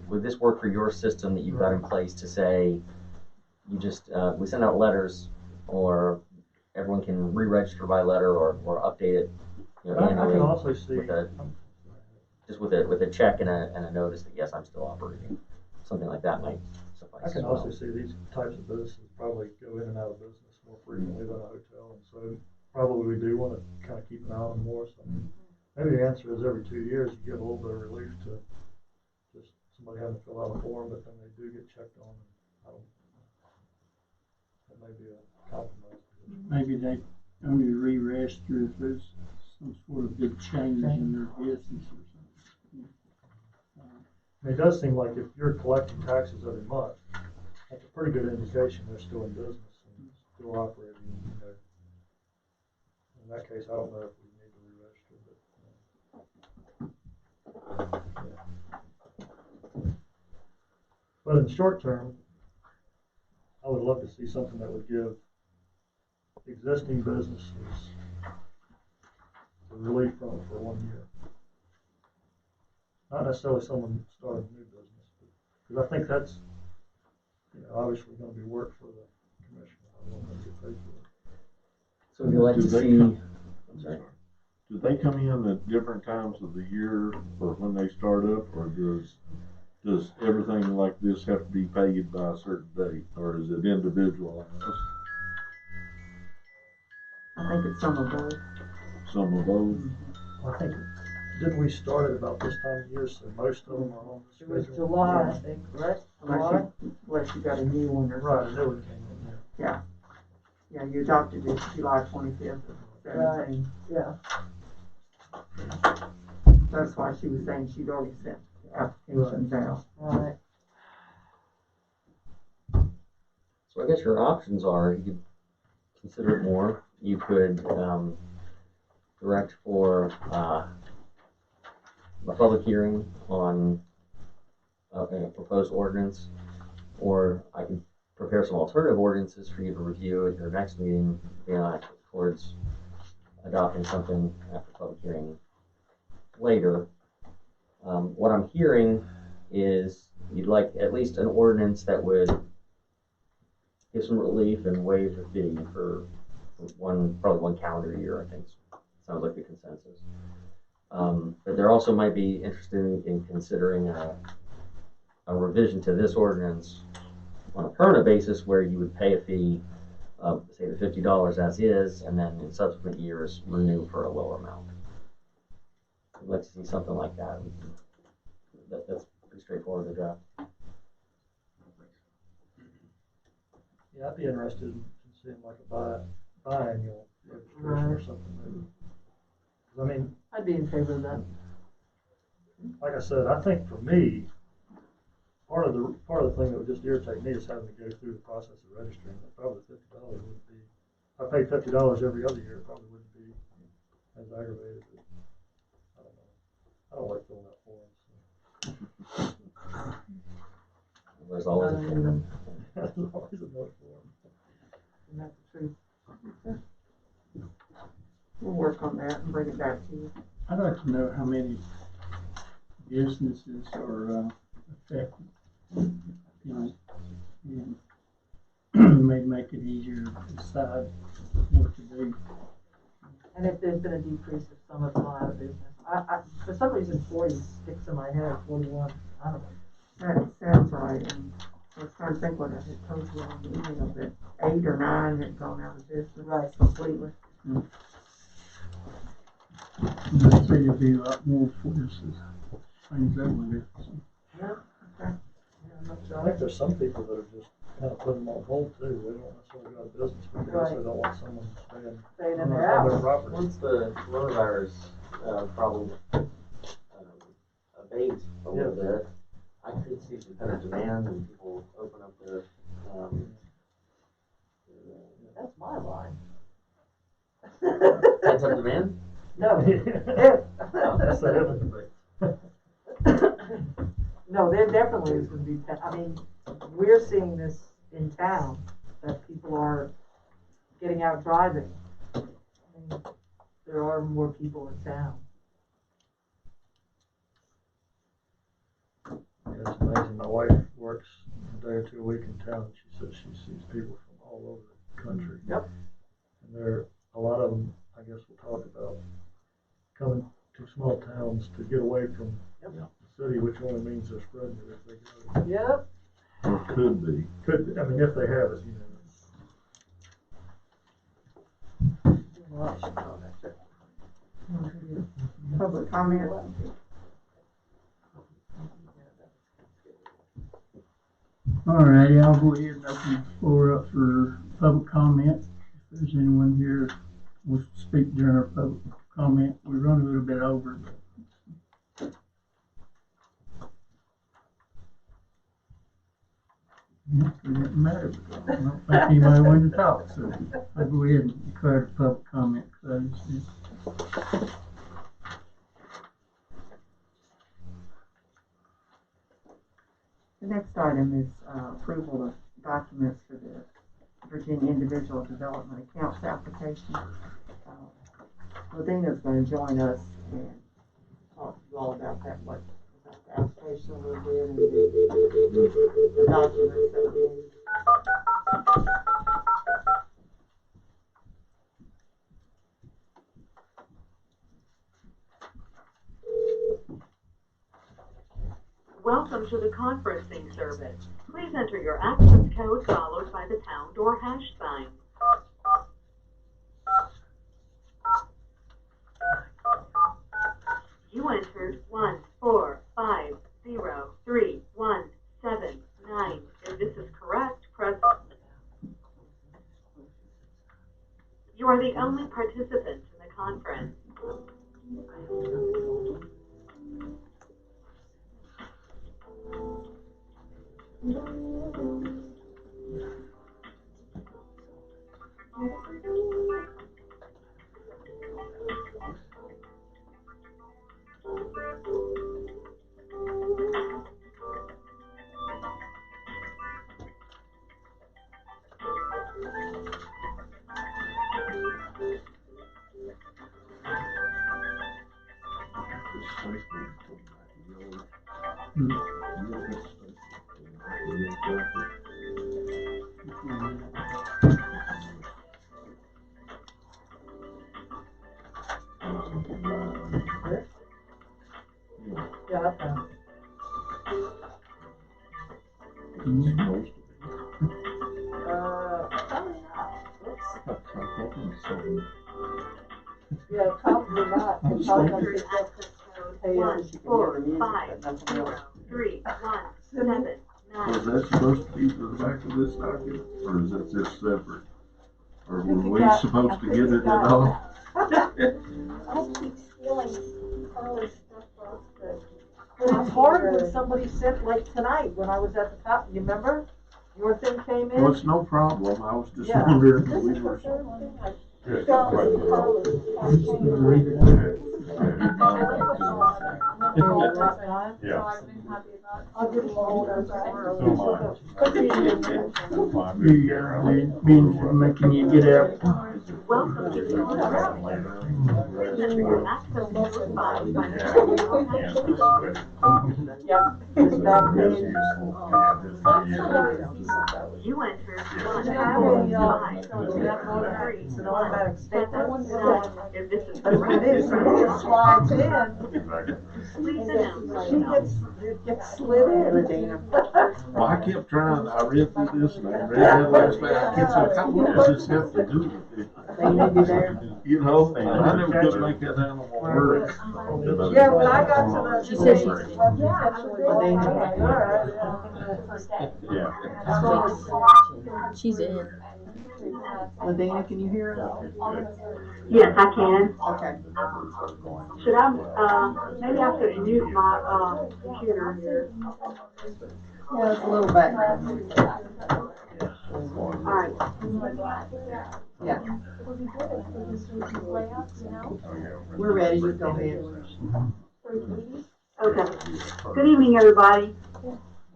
would this work for your system that you've got in place to say, you just, we send out letters, or everyone can re-register by letter or update it, I annually can also see. with a check and a notice that yes, I'm still operating. Something like that might suffice. I can as well. also see these types of businesses probably go in and out of business more frequently than a hotel, and so probably we do want to kind of keep an eye on them more. So maybe the answer is every 2 years you give a little bit of relief to just somebody having to fill out a form, but then they do get checked on. That may be a compromise. Maybe they only re-register if there's some sort of big change in their business or something. It does seem like if you're collecting taxes every month, that's a pretty good indication they're still in business and still operating. In that case, I don't know if we need to re-register, but But in the short term, I would love to see something that would give existing businesses the relief from it for 1 year. Not necessarily someone starting a new business, because I think that's, obviously going to be work for the commissioner. I don't want to get paid for it. So would you like to see? I'm sorry. Do they come in at different times of the year for when they start up, or does everything like this have to be paid by a certain date, or is it individualized? I think it's some of both. Some of those. I think, didn't we start at about this time of year, so most of them are on the It was schedule? July, I think, correct? July? Unless you got a new one or Right, something. they would came in, yeah. Yeah, you adopted it July 25th of 17. Yeah. That's why she was saying she'd already sent applications out. Right. So I guess your options are, you could consider it more. You could direct for a public hearing on a proposed ordinance, or I could prepare some alternative ordinances for you to review at your next meeting, towards adopting something after public hearing later. What I'm hearing is you'd like at least an ordinance that would give some relief and waive the fee for probably one calendar year, I think sounds like the consensus. But there also might be interested in considering a revision to this ordinance on a permanent basis where you would pay a fee of, say, the $50 as is, and then in subsequent years renew for a lower amount. I'd like to see something like that. That's pretty straightforward to draft. Yeah, I'd be interested in seeing like a biannual registration or something maybe. 'Cause I mean, I'd be in favor of that. like I said, I think for me, part of the thing that would just irritate me is having to go through the process of registering. But probably $50 wouldn't be. If I paid $50 every other year, it probably wouldn't be as aggravated. But I don't know. I don't like filling out forms. There's always a form. There's always another form. And that's the truth. We'll work on that and bring it back to you. I'd like to know how many businesses are affected, you know, and may make it easier to decide what to do. And if there's been a decrease if some have gone out of business. I for some reason 40 sticks in my head, 41, I don't know. That sounds right. And I was trying to think what I had told you on the email, that 8 or 9 had gone out of business. Right. Completely. And I'd say there'll be a lot more forces, things that way. Yeah, okay. Yeah, I'm not I sure. think there's some people that are just kind of putting them on hold too. They don't necessarily go out of business, but they also Right. don't want someone staying Staying in on their their house. property. Once the coronavirus problem abates a little bit, I could see some kind of demand and people open up their. That's my line. That's up demand? No. That's the heaven debate. No, there definitely is going to be, I mean, we're seeing this in town, that people are getting out driving. I mean, there are more people in town. Yeah, it's amazing. My wife works a day or two a week in town. She says she sees people from all over the country. Yep. And a lot of them, I guess we'll talk about coming to small towns to get away from the city, which only means they're spreading it if they go. Yep. Or could be. I mean, if they have it, you know. Public comment. All righty, I'll go ahead and open the floor up for public comment. If there's anyone here who wants to speak during our public comment, we run a little bit over, but yeah, it doesn't matter, because I don't think anybody wanted to talk, so I'll go ahead and declare the public comment closed. The next item is approval of documents for the Virginia Individual Development Accounts application. Ladina's going to join us and talk to you all about that, about the application a little bit and the documents that we need. Welcome to the conferencing service. Please enter your access code followed by the pound or hash sign. You entered 1450317 If this is correct, press. You are the only participant in the conference. Yeah, I found Mhm. probably not. Yeah, probably not. It's probably gonna Enter pick up access code pay one as you can four hear the music, five but nothing zero else. 3 1 7 Was 9. that supposed to be to the back of this document, or is that just separate? Or think were it we got- supposed I to think get it it at got- all? I keep stealing Carla's stuff off the. But it's hard when somebody sent, like tonight, when I was at the top, you remember? Your thing came in? Well, it's no problem, I was just Yeah. wondering. This We is the were. third thing I Good. found in Carla's Read it. Last time? Yeah. I'll give you all those tomorrow. Been making you get out. Welcome to the conference. Please enter your access code followed by the pound or hash key. Yeah. It's that page. You entered one Yeah. four Yeah. five Yeah. 3 It's an 1 automatic statement. 7 If this is That's what it is, it slides in. please announce She yourself. it gets slid in. Well, I kept trying, I read through this and I read that last night, I kept saying, how much does this have to do with it? They need you there. You know, and I never could make that animal work. Yeah, when I got to the. She said she- Yeah. She's in. Ladina, can you hear us? Yes, I can. Okay. Should I, maybe I should mute my, computer here. Yeah, it's a little background. Alright. Yeah, Would be good if we just do some layouts now we're ready, you go ahead. for meetings. Okay. Good evening, everybody.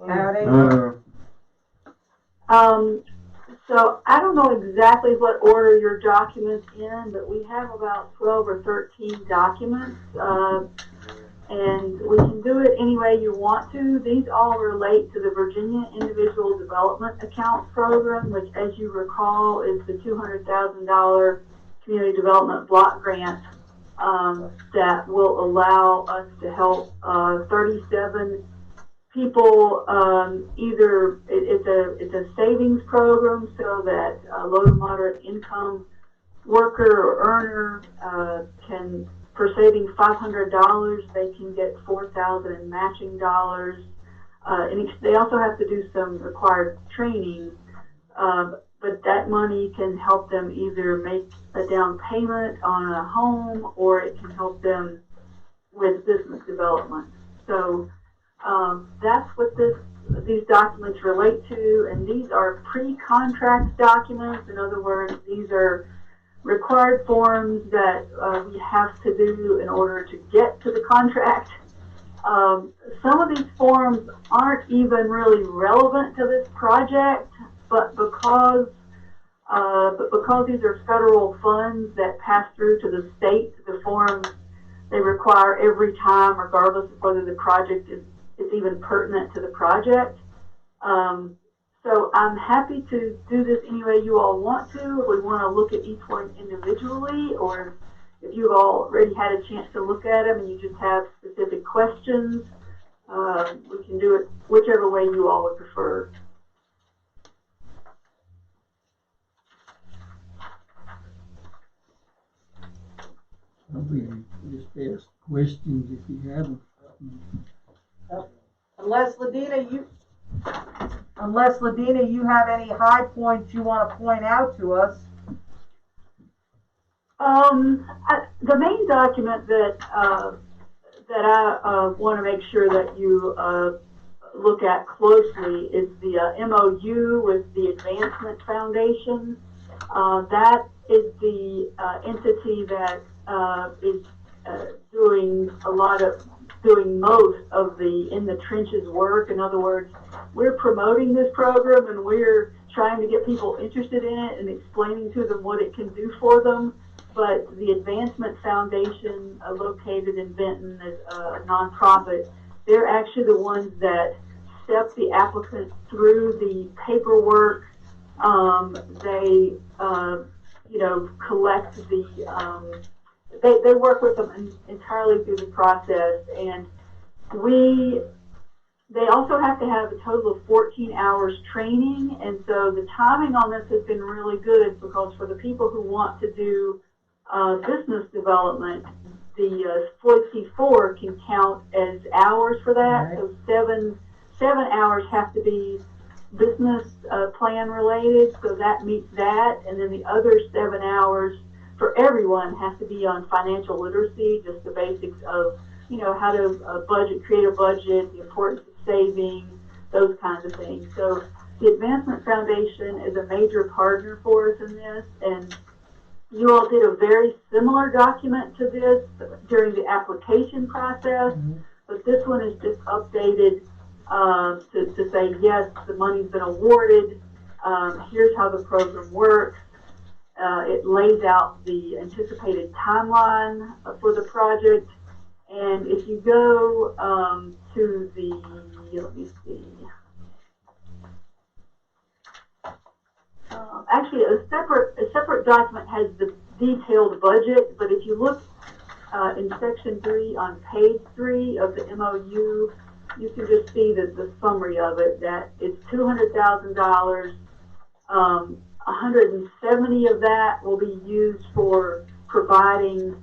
Howdy. So I don't know exactly what order your documents in, but we have about 12 or 13 documents. And we can do it any way you want to. These all relate to the Virginia Individual Development Account Program, which, as you recall, is the $200,000 community development block grant that will allow us to help 37 people. Either it's a savings program so that low to moderate income worker or earner can, for saving $500, they can get $4,000 in matching dollars. And they also have to do some required training, but that money can help them either make a down payment on a home, or it can help them with business development. So that's what these documents relate to, and these are pre-contract documents. In other words, these are required forms that we have to do in order to get to the contract. Some of these forms aren't even really relevant to this project, but because these are federal funds that pass through to the state, the forms they require every time, regardless of whether the project is even pertinent to the project. So I'm happy to do this any way you all want to. If we want to look at each one individually, or if you've already had a chance to look at them and you just have specific questions, we can do it whichever way you all would prefer. Probably just ask questions if you have them. Unless Ladina, you have any high points you want to point out to us. The main document that I want to make sure that you look at closely is the MOU with the Advancement Foundation. That is the entity that is doing most of the in the trenches work. In other words, we're promoting this program and we're trying to get people interested in it and explaining to them what it can do for them. But the Advancement Foundation, located in Benton, is a nonprofit they're actually the ones that step the applicant through the paperwork. They, collect they work with them entirely through the process, and they also have to have a total of 14 hours training, and so the timing on this has been really good because for the people who want to do business development, the Floyd C4 can count as hours for that. Right. So seven hours have to be business plan related, so that meets that, and then the other 7 hours for everyone has to be on financial literacy, just the basics of how to create a budget, the importance of saving, those kinds of things. So the Advancement Foundation is a major partner for us in this, and you all did a very similar document to this during the application process, but this one is just updated to say, yes, the money's been awarded, here's how the program works. It lays out the anticipated timeline for the project. And if you go to the, let me see, actually a separate document has the detailed budget, but if you look in section 3 on page 3 of the MOU, you can just see the summary of it, that it's $200,000. 170 of that will be used for providing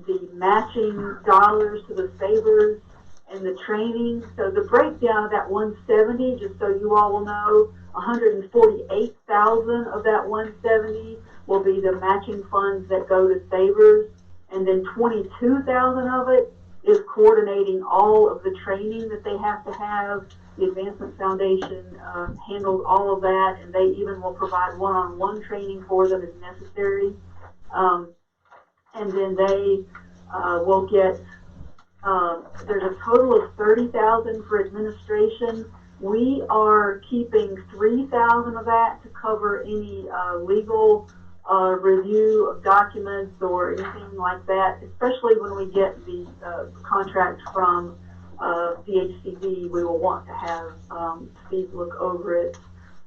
the matching dollars to the savers and the training. So the breakdown of that 170, just so you all will know, 148,000 of that 170 will be the matching funds that go to savers, and then 22,000 of it is coordinating all of the training that they have to have. The Advancement Foundation handles all of that, and they even will provide one-on-one training for them as necessary. And then they will get, there's a total of 30,000 for administration. We are keeping 3,000 of that to cover any legal review of documents or anything like that, especially when we get the contract from DHCD. We will want to have Steve look over it.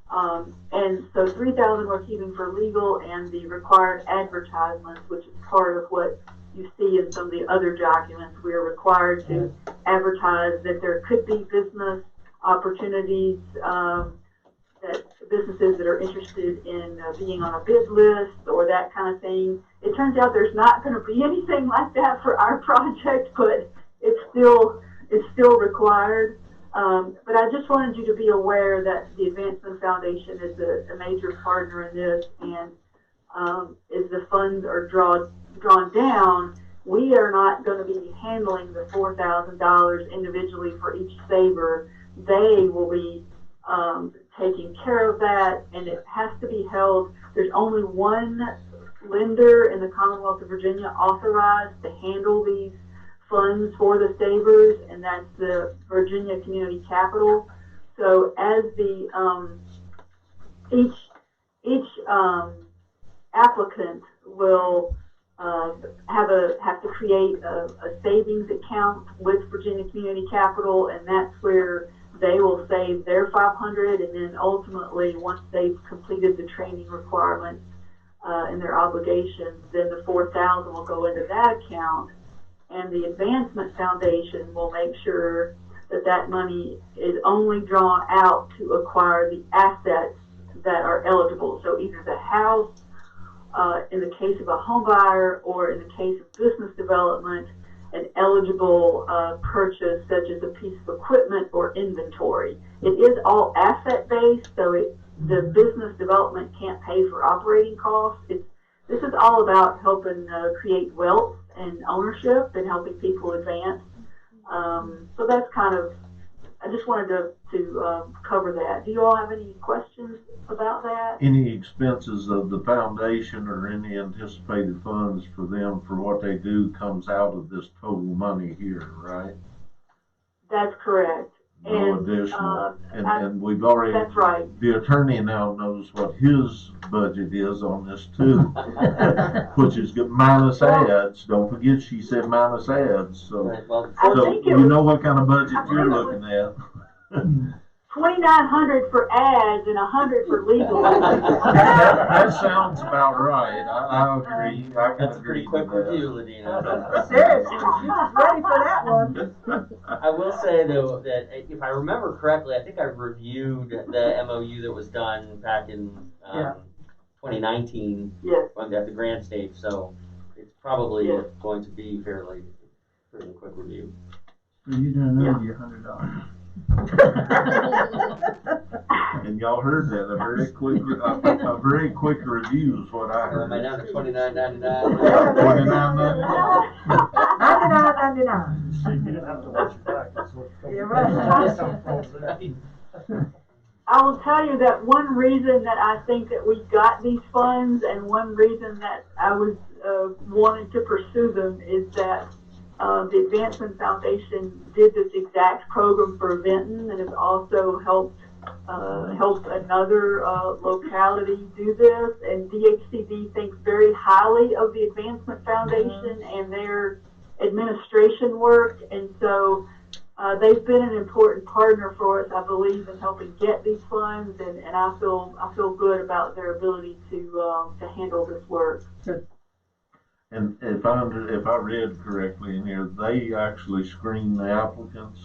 And so 3,000 we're keeping for legal and the required advertisements, which is part of what you see in some of the other documents. We are required to advertise that there could be business opportunities, that businesses that are interested in being on a bid list or that kind of thing. It turns out there's not going to be anything like that for our project, but it's still required. But I just wanted you to be aware that the Advancement Foundation is a major partner in this, and as the funds are drawn down, we are not going to be handling the $4,000 individually for each saver. They will be taking care of that, and it has to be held. There's only one lender in the Commonwealth of Virginia authorized to handle these funds for the savers, and that's the Virginia Community Capital. So as the each applicant will have to create a savings account with Virginia Community Capital, and that's where they will save their $500, and then ultimately, once they've completed the training requirements and their obligations, then the $4,000 will go into that account, and the Advancement Foundation will make sure that that money is only drawn out to acquire the assets that are eligible. So either the house, in the case of a home buyer, or in the case of business development, an eligible purchase such as a piece of equipment or inventory. It is all asset-based, so the business development can't pay for operating costs. This is all about helping create wealth and ownership and helping people advance. So that's kind of, I just wanted to cover that. Do you all have any questions about that? Any expenses of the foundation or any anticipated funds for them for what they do comes out of this total money here, right? That's correct. No And additional, and, I- and we've already, That's right. the attorney now knows what his budget is on this too, which is good, minus ads. Don't forget, she said minus ads, so, Right, well, I so think it you was- know what kind of budget I you're believe it looking at. 2,900 for ads and 100 for legal. That sounds about right. I agree. I can that's a agree pretty to quick that. review, Ladina. Seriously, she was ready for that one. I will say though that if I remember correctly, I think I reviewed the MOU that was done back in Yeah. Yes. 2019 when at the grant stage. So it's probably Yes. going to be fairly quick review. So you done earned your $100. And y'all heard that, a very quick review is what I Am I heard. down to $29.99? $29.99. 99.99. See, you didn't have to watch your back, that's what. Yeah, right. I will tell you that one reason that I think that we got these funds and one reason that I was wanting to pursue them is that the Advancement Foundation did this exact program for Vinton and has also helped another locality do this. And DHCD thinks very highly of the Advancement Foundation and their administration work, and so they've been an important partner for us, I believe, in helping get these funds, and I feel good about their ability to handle this work. And if I read correctly in here, they actually screen the applicants.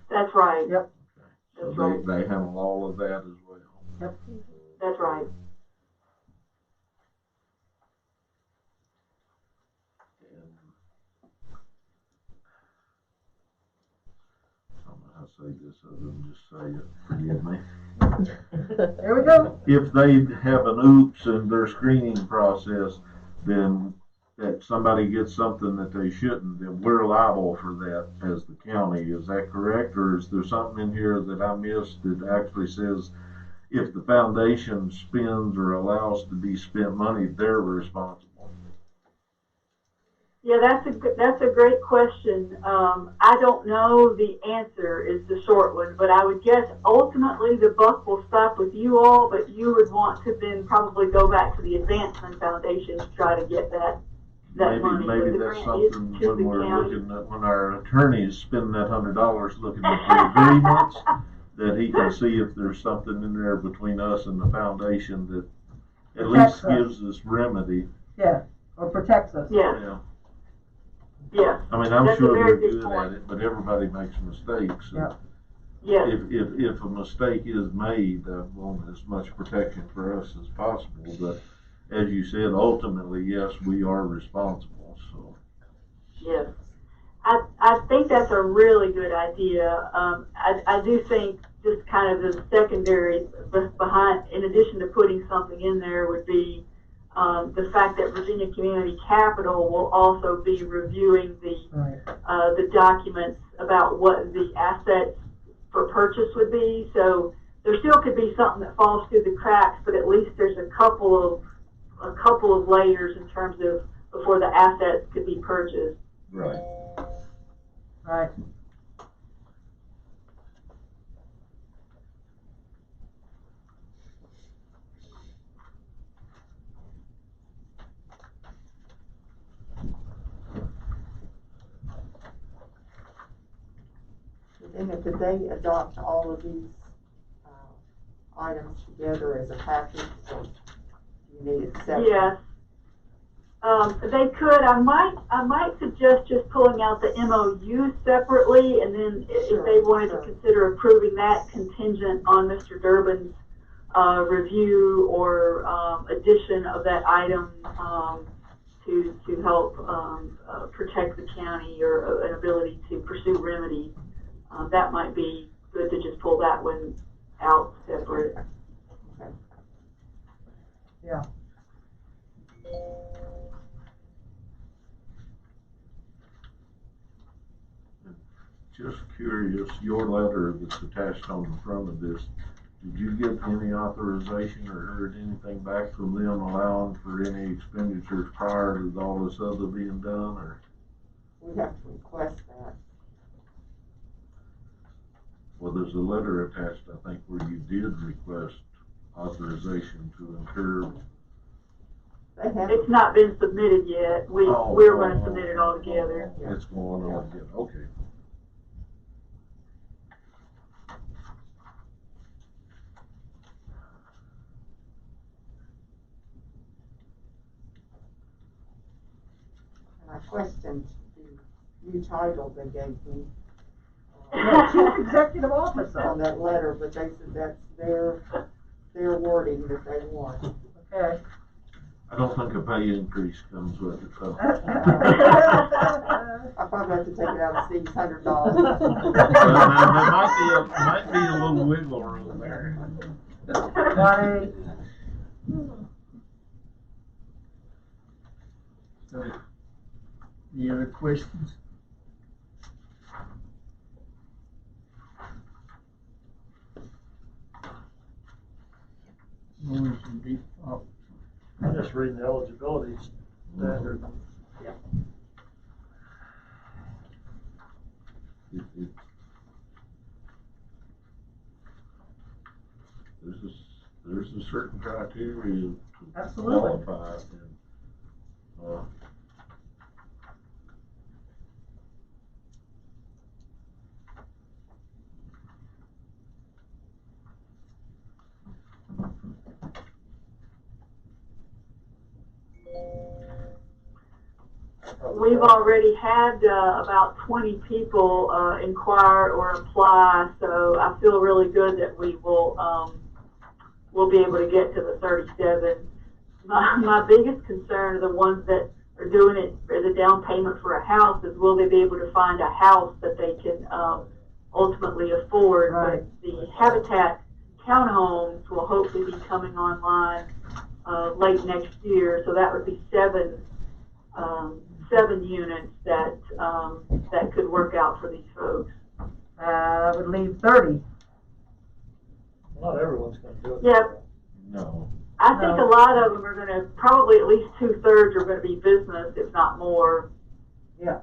That's right. Yep. So That's right. they handle all of that as well. That's right. And I don't know how to say this other than just say it. Forgive me. There we go. If they have an oops in their screening process, then if somebody gets something that they shouldn't, then we're liable for that as the county. Is that correct? Or is there something in here that I missed that actually says if the foundation spends or allows to be spent money, they're responsible? Yeah, that's a great question. I don't know the answer is the short one, but I would guess ultimately the buck will stop with you all, but you would want to then probably go back to the Advancement Foundation to try to get that money. Maybe But the that's grant is something to when the we're county. looking at, when our attorney's spending that $100 looking at the agreements, that he can see if there's something in there between us and the foundation that at least Protects us. gives us remedy. Yeah, or protects us. Yes, Yeah. yes, I mean, I'm That's a sure very they're good good point. at it, but everybody makes mistakes. And Yeah. yes. if a mistake is made, I want as much protection for us as possible. But as you said, ultimately, yes, we are responsible. So Yes, I think that's a really good idea. I do think just kind of the secondary behind, in addition to putting something in there, would be the fact that Virginia Community Capital will also be reviewing the documents about what the assets for purchase would be. So there still could be something that falls through the cracks, but at least there's a couple of layers in terms of before the assets could be purchased. right. Right. And could they adopt all of these items together as a package, or do you need it separate? Yes. They could. I might suggest just pulling out the MOU separately, and then if they wanted to consider approving that contingent on Mr. Durbin's review or addition of that item to help protect the county or an ability to pursue remedies. That might be good to just pull that one out separate. Okay. Yeah. Just curious, your letter that's attached on the front of this, did you get any authorization or heard anything back from them allowing for any expenditures prior to all this other being done, or? We have to request that. Well, there's a letter attached, I think, where you did request authorization to incur. They have, It's not been submitted yet. We're gonna submit it all together. It's going on again, okay. And I questioned the new title they gave me Chief Executive Officer. on that letter, but they said that's their wording that they want. Okay. I don't think a pay increase comes with it, so. I probably have to take it out of Steve's $100. Well, now, there might be a little wiggle room there. Right. So, any other questions? Always in default. I'm just reading the eligibility standard. It, there's a certain criteria to Absolutely. qualify, and, We've already had about 20 people inquire or apply, so I feel really good that we will we'll be able to get to the 37. My biggest concern are the ones that are doing it for the down payment for a house is will they be able to find a house that they can ultimately afford. Right. But the Habitat townhomes will hopefully be coming online late next year, so that would be seven units that that could work out for these folks. That would leave 30. Not everyone's gonna do it. Yep. no. I think a lot of them are going to, probably at least 2/3 are going to be business, if not more. Yeah.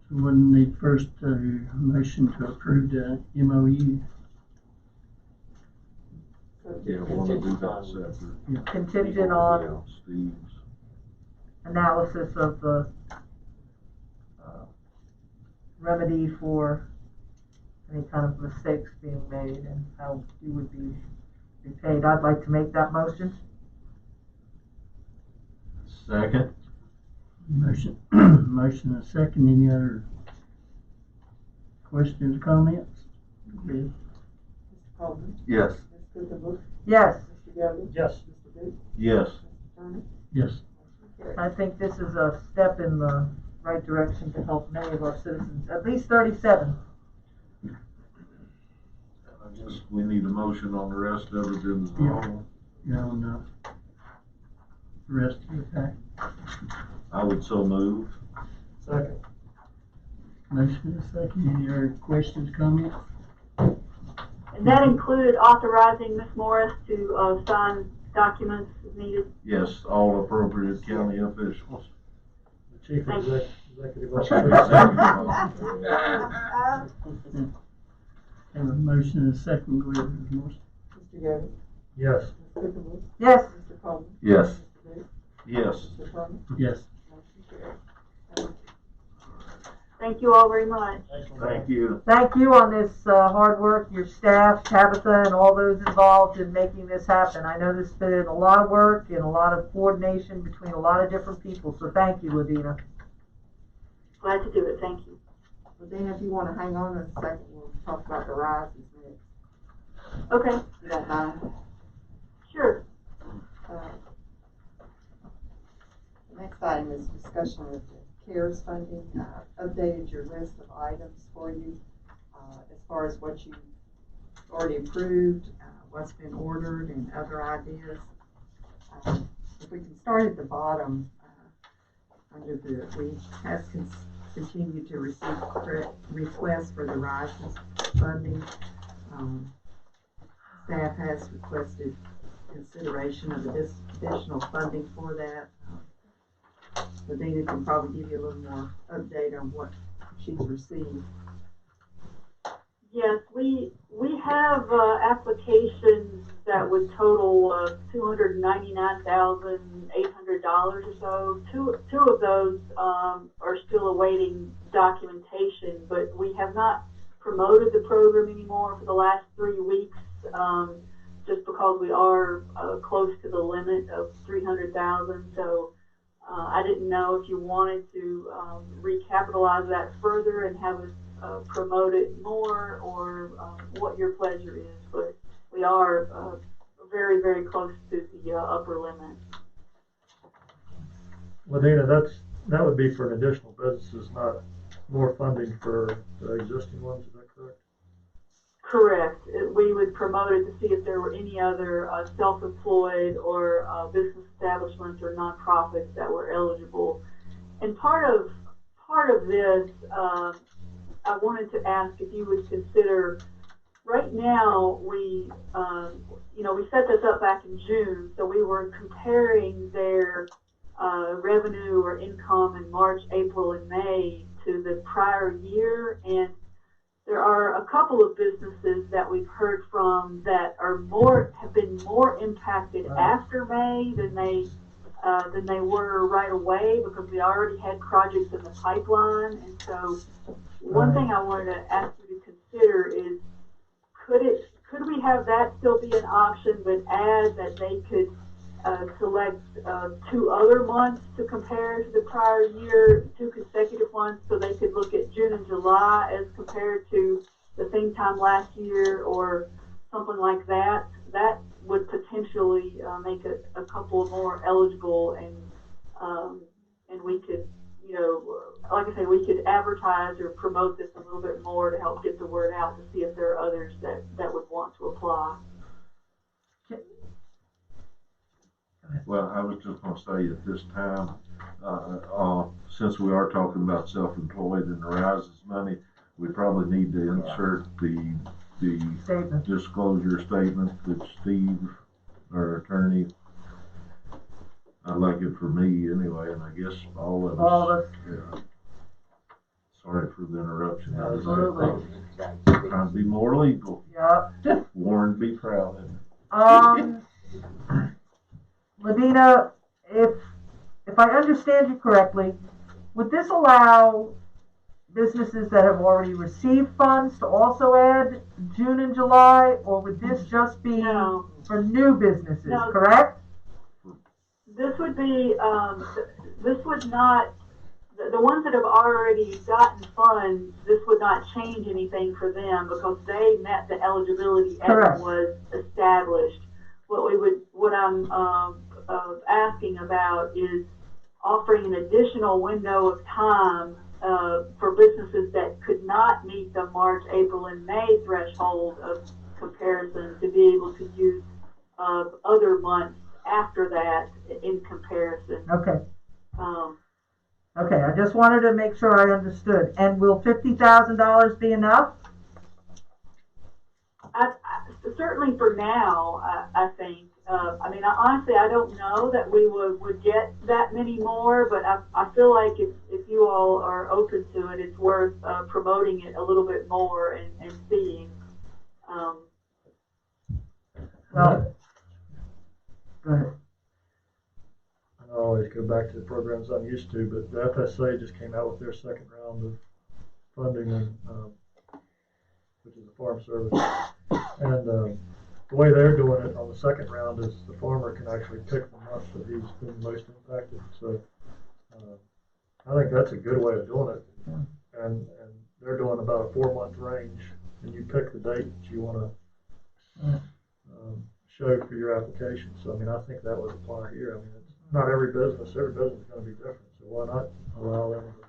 So wouldn't need first motion to approve the MOU. Yeah, we'll do that separate. Contingent on Steve's. analysis of the remedy for any kind of mistakes being made and how you would be repaid. I'd like to make that motion. Second. Motion, motion and second. Any other questions, comments? Yes. Mr. Coleman, Yes. Ms. Cooper, Yes, Mr. Gilliam, Yes. Mr. Booth, Yes. Mr. Turner. Yes. I think this is a step in the right direction to help many of our citizens, at least 37. I guess we need a motion on the rest of it in the whole. On the rest of the pack. I would so move. Second. Motion and second. Any other questions, comments? And that included authorizing Ms. Morris to sign documents as needed. Yes, all appropriate county officials. The chief executive Executive officer. Have a motion and a second. Go ahead, Ms. Morris. Mr. Gilliam, Yes. Ms. Cooper, Yes, Mr. Coleman, Yes. Mr. Booth, Yes. Mr. Turner. Yes. Motion carried. Thank you all very much. Thank you. thank you on this hard work, your staff, Tabitha, and all those involved in making this happen. I know this has been a lot of work and a lot of coordination between a lot of different people, so thank you, Ladina. Glad to do it. Thank you. But then if you want to hang on a second, we'll talk about the rises next. Okay, If you don't mind. sure. The next item is discussion of the CARES funding. Updated your list of items for you as far as what you've already approved, what's been ordered, and other ideas. If we can start at the bottom, under the, we have continued to receive requests for the rises funding. Staff has requested consideration of additional funding for that. Ladina can probably give you a little more update on what she's received. Yes, we have applications that would total $299,800 or so. Two of those are still awaiting documentation, but we have not promoted the program anymore for the last 3 weeks, just because we are close to the limit of 300,000. So I didn't know if you wanted to recapitalize that further and have us promote it more, or what your pleasure is, but we are very, very close to the upper limit. Ladina, that would be for an additional businesses, not more funding for the existing ones, is that correct? Correct. We would promote it to see if there were any other self-employed or business establishments or nonprofits that were eligible. And part of this, I wanted to ask if you would consider. Right now, we set this up back in June, so we were comparing their revenue or income in March, April, and May to the prior year, and there are a couple of businesses that we've heard from that have been more impacted after May than they were right away, because we already had projects in the pipeline. And so one thing I wanted to ask you to consider is, could we have that still be an option, but add that they could select 2 other months to compare to the prior year, 2 consecutive months, so they could look at June and July as compared to the same time last year, or something like that. That would potentially make a couple more eligible, and we could, like I say, we could advertise or promote this a little bit more to help get the word out, to see if there are others that would want to apply. Well, I was just gonna say at this time, since we are talking about self-employed and the rises money, we probably need to insert the Statement. disclosure statement that Steve, our attorney, I'd like it for me anyway, and I guess all of us. Yeah. Sorry for the interruption. Absolutely. Trying to be more legal. Yep. Warren, be proud of me. Ladina, if I understand you correctly, would this allow businesses that have already received funds to also add June and July, or would this just be for new businesses, correct? This would be, this would not, the ones that have already gotten funds, this would not change anything for them, because they met the eligibility as it was established. What I'm asking about is offering an additional window of time for businesses that could not meet the March, April, and May threshold of comparison to be able to use other months after that in comparison. Okay. Okay, I just wanted to make sure I understood. And will $50,000 be enough? Certainly for now, I think. I mean, honestly, I don't know that we would get that many more, but I feel like if you all are open to it, it's worth promoting it a little bit more and seeing. Well, go ahead. I always go back to the programs I'm used to, but the FSA just came out with their second round of funding, and which is the Farm Service, and the way they're doing it on the second round is the farmer can actually pick the month that he's been most impacted. So I think that's a good way of doing it, and they're doing about a 4-month range, and you pick the date that you want to show for your application. So I mean, I think that would apply here. I mean, it's not every business is going to be different, so why not allow them to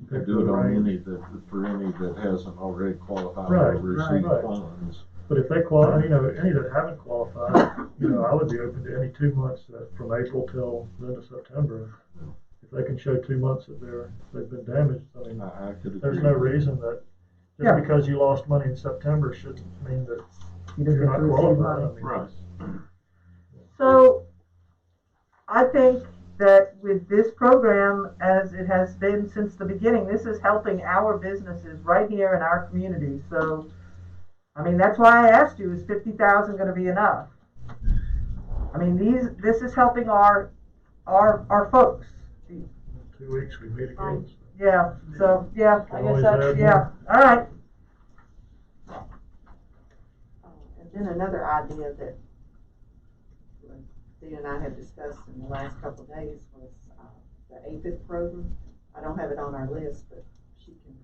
pick Do it the on range for any that hasn't already qualified Right, or received right. funds. But if they qualify, any that haven't qualified, I would be open to any 2 months from April till the end of September. If they can show 2 months that they've been damaged, I mean, I could there's agree. no reason that just because you lost money in September shouldn't mean that you're not qualified. I mean, Right. So I think that with this program, as it has been since the beginning, this is helping our businesses right here in our community. So, I mean, that's why I asked you, is 50,000 going to be enough? I mean, this is helping our folks. In 2 weeks we meet again. Yeah. So yeah, I guess Always that's add yeah. more. All right. And then another idea that Dee and I had discussed in the last couple of days was the APID program. I don't have it on our list, but she can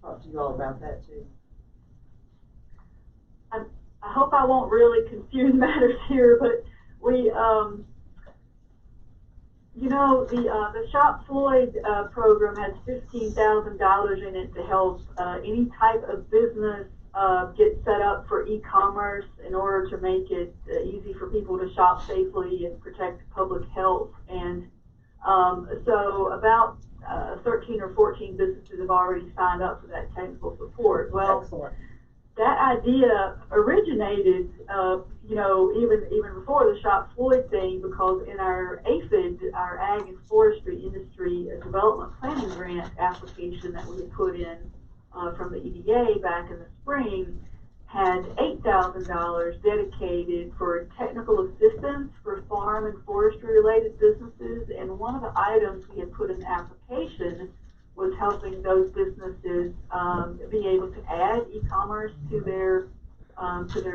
talk to you all about that too. I hope I won't really confuse matters here, but we, you know, the Shop Floyd program has $15,000 in it to help any type of business get set up for e-commerce in order to make it easy for people to shop safely and protect public health. And so about 13 or 14 businesses have already signed up for that technical support. Well, Excellent. that idea originated, you know, even before the Shop Floyd thing, because in our APHID, our Ag and Forestry Industry Development Planning Grant application that we had put in from the EDA back in the spring, had $8,000 dedicated for technical assistance for farm and forestry related businesses. And one of the items we had put in the application was helping those businesses be able to add e-commerce to their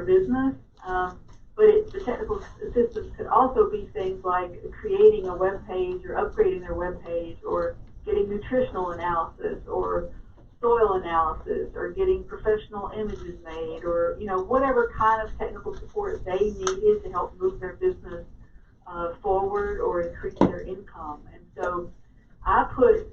business. But the technical assistance could also be things like creating a web page or upgrading their web page, or getting nutritional analysis or soil analysis, or getting professional images made, or, you know, whatever kind of technical support they needed to help move their business forward or increase their income. And so I put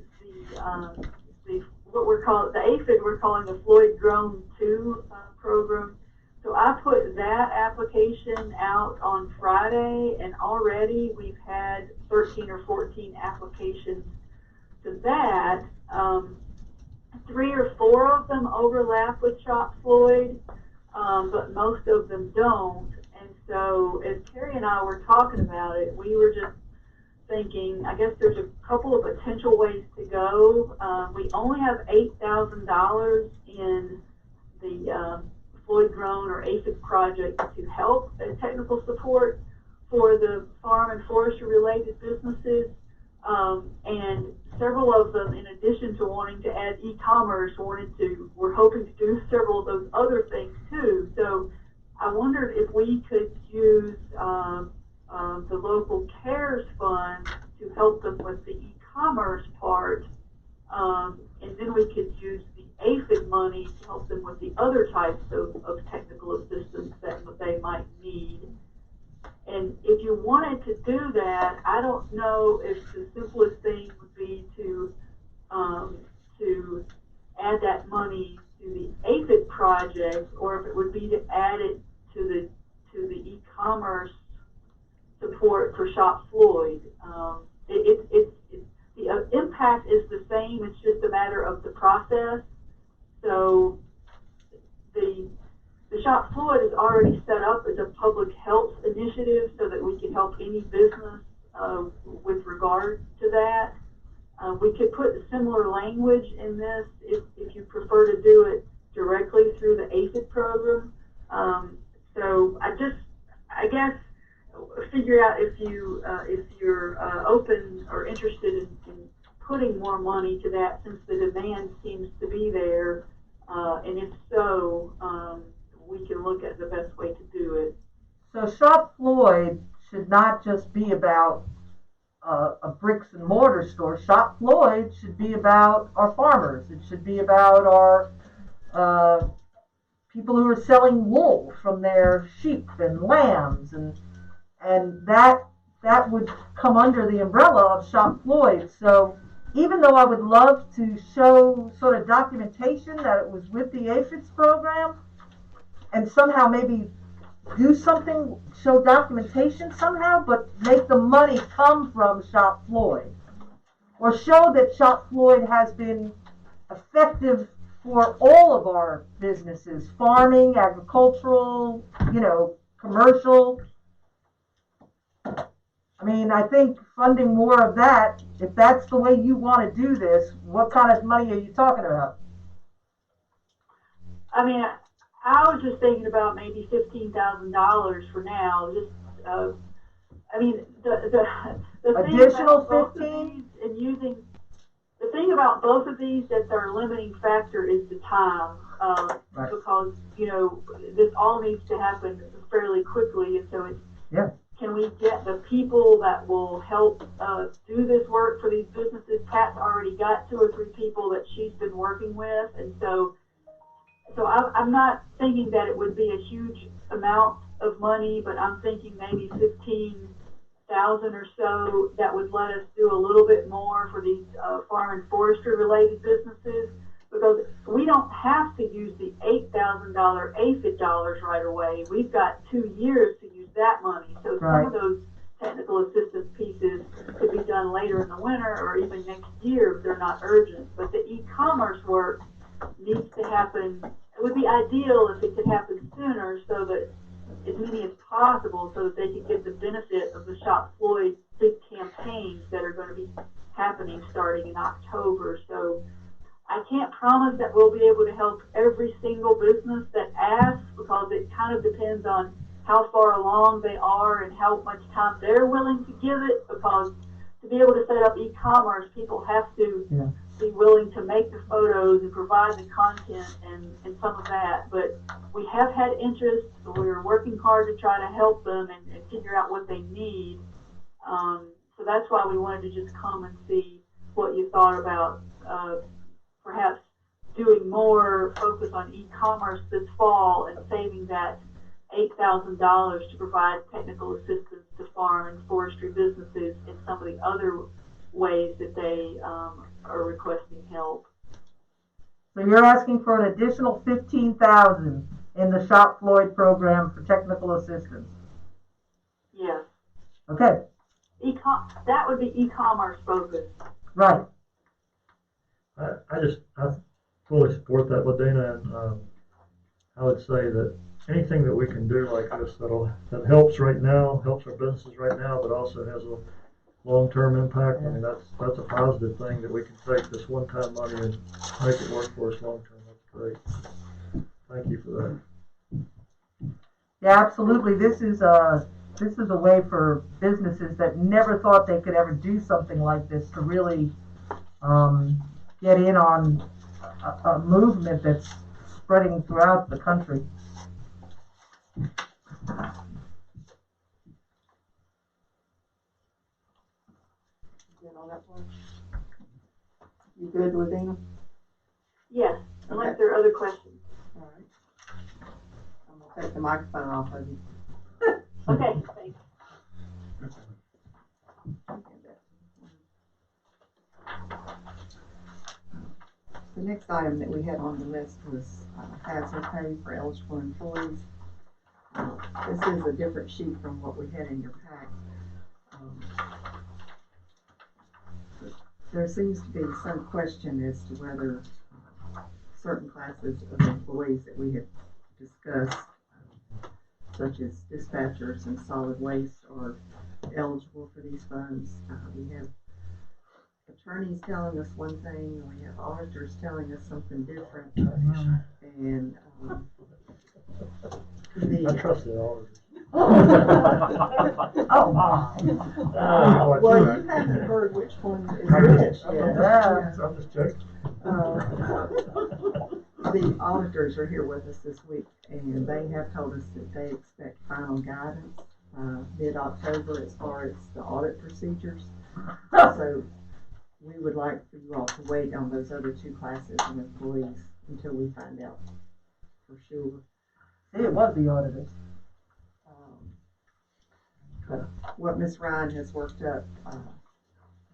what we're calling the APHID, we're calling the Floyd Drone 2 program. So I put that application out on Friday, and already we've had 13 or 14 applications to that. 3 or 4 of them overlap with Shop Floyd, but most of them don't. And so as Terry and I were talking about it, we were just thinking, I guess there's a couple of potential ways to go. We only have $8,000 in the Floyd Drone or APHID project to help as technical support for the farm and forestry related businesses. And several of them, in addition to wanting to add e-commerce, were hoping to do several of those other things too. So I wondered if we could use the local CARES fund to help them with the e-commerce part, and then we could use the APHID money to help them with the other types of technical assistance that they might need. And if you wanted to do that, I don't know if the simplest thing would be to add that money to the APHID project, or if it would be to add it to the e-commerce support for Shop Floyd. The impact is the same. It's just a matter of the process. So the Shop Floyd is already set up as a public health initiative so that we can help any business with regard to that. We could put similar language in this if you prefer to do it directly through the APHID program. So I guess figure out if you're open or interested in putting more money to that, since the demand seems to be there, and if so, we can look at the best way to do it. So Shop Floyd should not just be about a bricks and mortar store. Shop Floyd should be about our farmers. It should be about our people who are selling wool from their sheep and lambs, and that would come under the umbrella of Shop Floyd. So even though I would love to show sort of documentation that it was with the APHIDS program, and somehow maybe do something, show documentation somehow, but make the money come from Shop Floyd, or show that Shop Floyd has been effective for all of our businesses, farming, agricultural, commercial. I mean, I think funding more of that, if that's the way you want to do this, what kind of money are you talking about? I mean, I was just thinking about maybe $15,000 for now. Just, I mean, the thing Additional about both of 15? these and using the thing about both of these that their limiting factor is the time, Right. because this all needs to happen fairly quickly, and so it's can we get the people that will help do this work for these businesses? Kat's already got 2 or 3 people that she's been working with, and so I'm not thinking that it would be a huge amount of money, but I'm thinking maybe 15,000 or so that would let us do a little bit more for these farm and forestry related businesses, because we don't have to use the $8,000 AFID dollars right away. We've got 2 years to use that money. So some of those technical assistance pieces could be done later in the winter or even next year if they're not urgent. But the e-commerce work needs to happen. It would be ideal if it could happen sooner, so that as many as possible, so that they could get the benefit of the Shop Floyd big campaigns that are going to be happening starting in October. So I can't promise that we'll be able to help every single business that asks, because it kind of depends on how far along they are and how much time they're willing to give it, because to be able to set up e-commerce, people have to be willing to make the photos and provide the content and some of that. But we have had interest, so we're working hard to try to help them and figure out what they need. So that's why we wanted to just come and see what you thought about perhaps doing more focus on e-commerce this fall and saving that $8,000 to provide technical assistance to farm and forestry businesses in some of the other ways that they are requesting help. So you're asking for an additional 15,000 in the Shop Floyd program for technical assistance? Yes. Okay. That would be e-commerce focused. Right. I fully support that, Ladina, and I would say that anything that we can do like this that helps right now, helps our businesses right now, but also has a long-term impact. I mean, that's a positive thing, that we can take this one-time money and make it work for us long-term. That's great. Thank you for that. Yeah, absolutely. This is a way for businesses that never thought they could ever do something like this to really get in on a movement that's spreading throughout the country. On that one? You good, Ladina? Yes, unless there are other questions. All right. I'm going to take the microphone off of you. Okay, thanks. The next item that we had on the list was hazard pay for eligible employees. This is a different sheet from what we had in your pack. There seems to be some question as to whether certain classes of employees that we have discussed, such as dispatchers and solid waste, are eligible for these funds. We have attorneys telling us one thing, and we have auditors telling us something different. And I trust the auditors. Oh my! Well, you haven't heard which one is which yet. I'm just joking. The auditors are here with us this week, and they have told us that they expect final guidance mid-October as far as the audit procedures. So we would like for you all to wait on those other 2 classes of employees until we find out for sure. See, it was the auditors. But what Ms. Ryan has worked up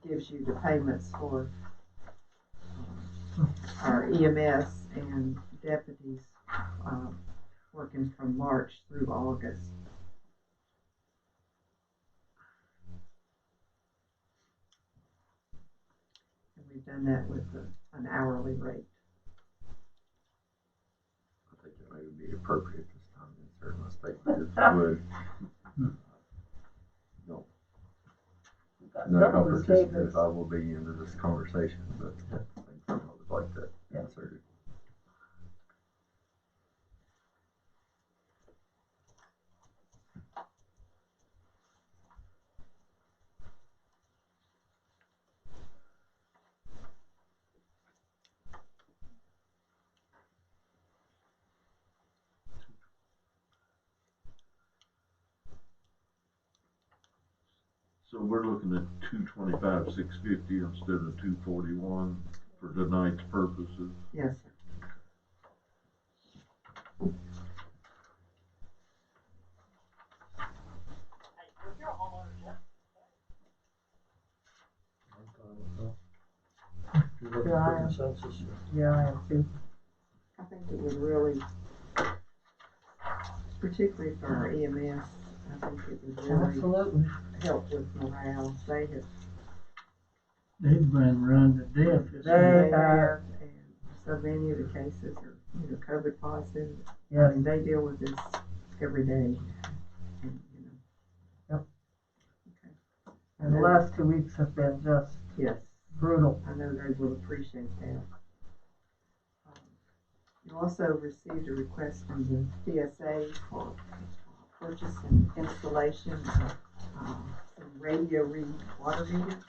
gives you the payments for our EMS and deputies working from March through August. And we've done that with an hourly rate. I think it may be appropriate this time to insert my statement if you would. No. know Some how of the participative statements, I will be into this conversation, but I would like that inserted. So we're looking at 225, 650 instead of 241 for tonight's purposes. Yes, sir. I'm fine with that. If you're looking for consensus. yeah, I am too. I think it would really, particularly for our EMS, I think it would really Absolutely. help with morale. They have, They've been run to death. they have, and so many of the cases are, COVID positive. Yeah. I mean, they deal with this every day. And, And the last 2 weeks have been just yes, brutal. I know they will appreciate that. You also received a request from the PSA for purchase and installation of some radio read water meters.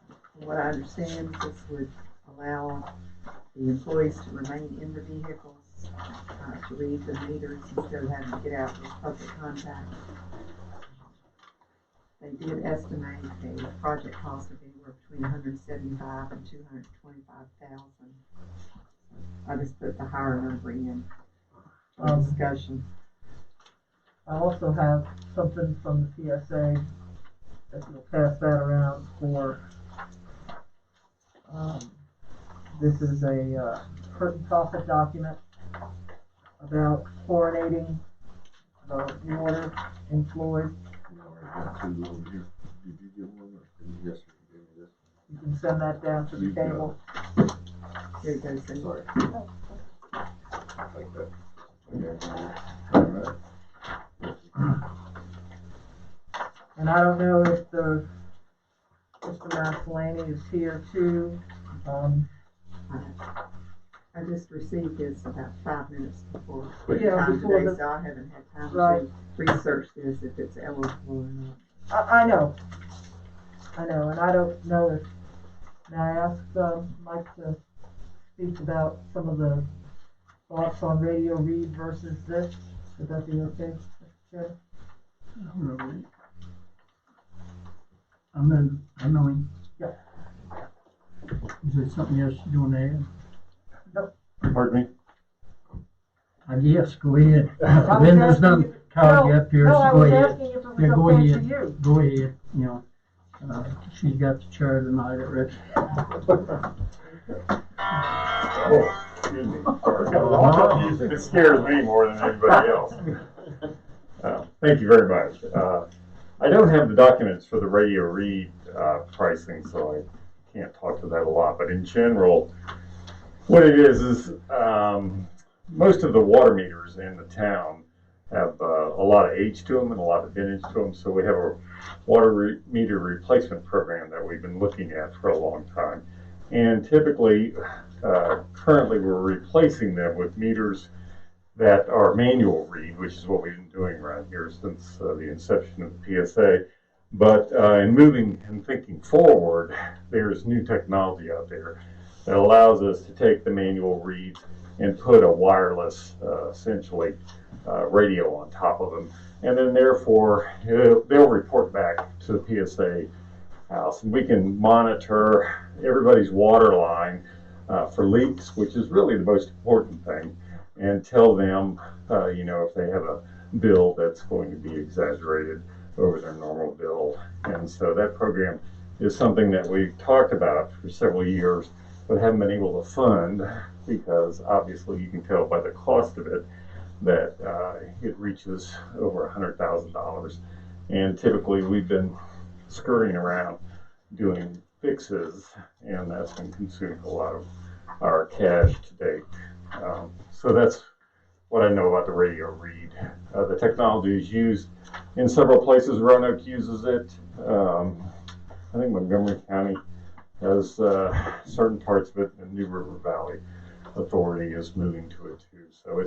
From what I understand, this would allow the employees to remain in the vehicles to read the meters instead of having to get out with public contact. They did estimate a project cost of anywhere between $175,000 and $225,000. I just put the higher number in for discussion. I also have something from the PSA that you'll pass that around for, this is a curtain profit document about chlorinating the water in Floyd. We already got two over here. Did you get one? Yes, sir. You gave me this. You can send that down to the You got it. table. Here it goes. Cindy. Sorry. Like that. Okay. And I don't know if Mr. Maslany is here too. I just received this about 5 minutes before Yeah, time before today, the- so I haven't had time Right. to research this, if it's eligible or not. I know, and I don't know if, may I ask Mike to speak about some of the thoughts on radio read versus this? Would that be okay, Mr. Chair? I know him. Yeah. Is there something else you want to add? Pardon me? Yes, go ahead. was Then there's asking none you- called you up here, No, so I go was ahead. asking if it was Yeah, go okay for ahead. you. Go ahead, she's got the chair tonight already. Oh, excuse me, sorry. It scares me more than anybody else. Thank you very much. I don't have the documents for the radio read pricing, so I can't talk to that a lot, but in general, what it is most of the water meters in the town have a lot of age to them and a lot of vintage to them, so we have a water meter replacement program that we've been looking at for a long time. And typically, currently we're replacing them with meters that are manual read, which is what we've been doing around here since the inception of the PSA. But in moving and thinking forward, there's new technology out there that allows us to take the manual reads and put a wireless, essentially, radio on top of them. And then therefore, they'll report back to the PSA house, and we can monitor everybody's water line for leaks, which is really the most important thing, and tell them, if they have a bill that's going to be exaggerated over their normal bill. And so that program is something that we've talked about for several years, but haven't been able to fund because obviously you can tell by the cost of it that it reaches over $100,000. And typically we've been scurrying around doing fixes, and that's been consuming a lot of our cash to date. So that's what I know about the radio read. The technology is used in several places. Roanoke uses it. I think Montgomery County has certain parts of it, and New River Valley Authority is moving to it too. So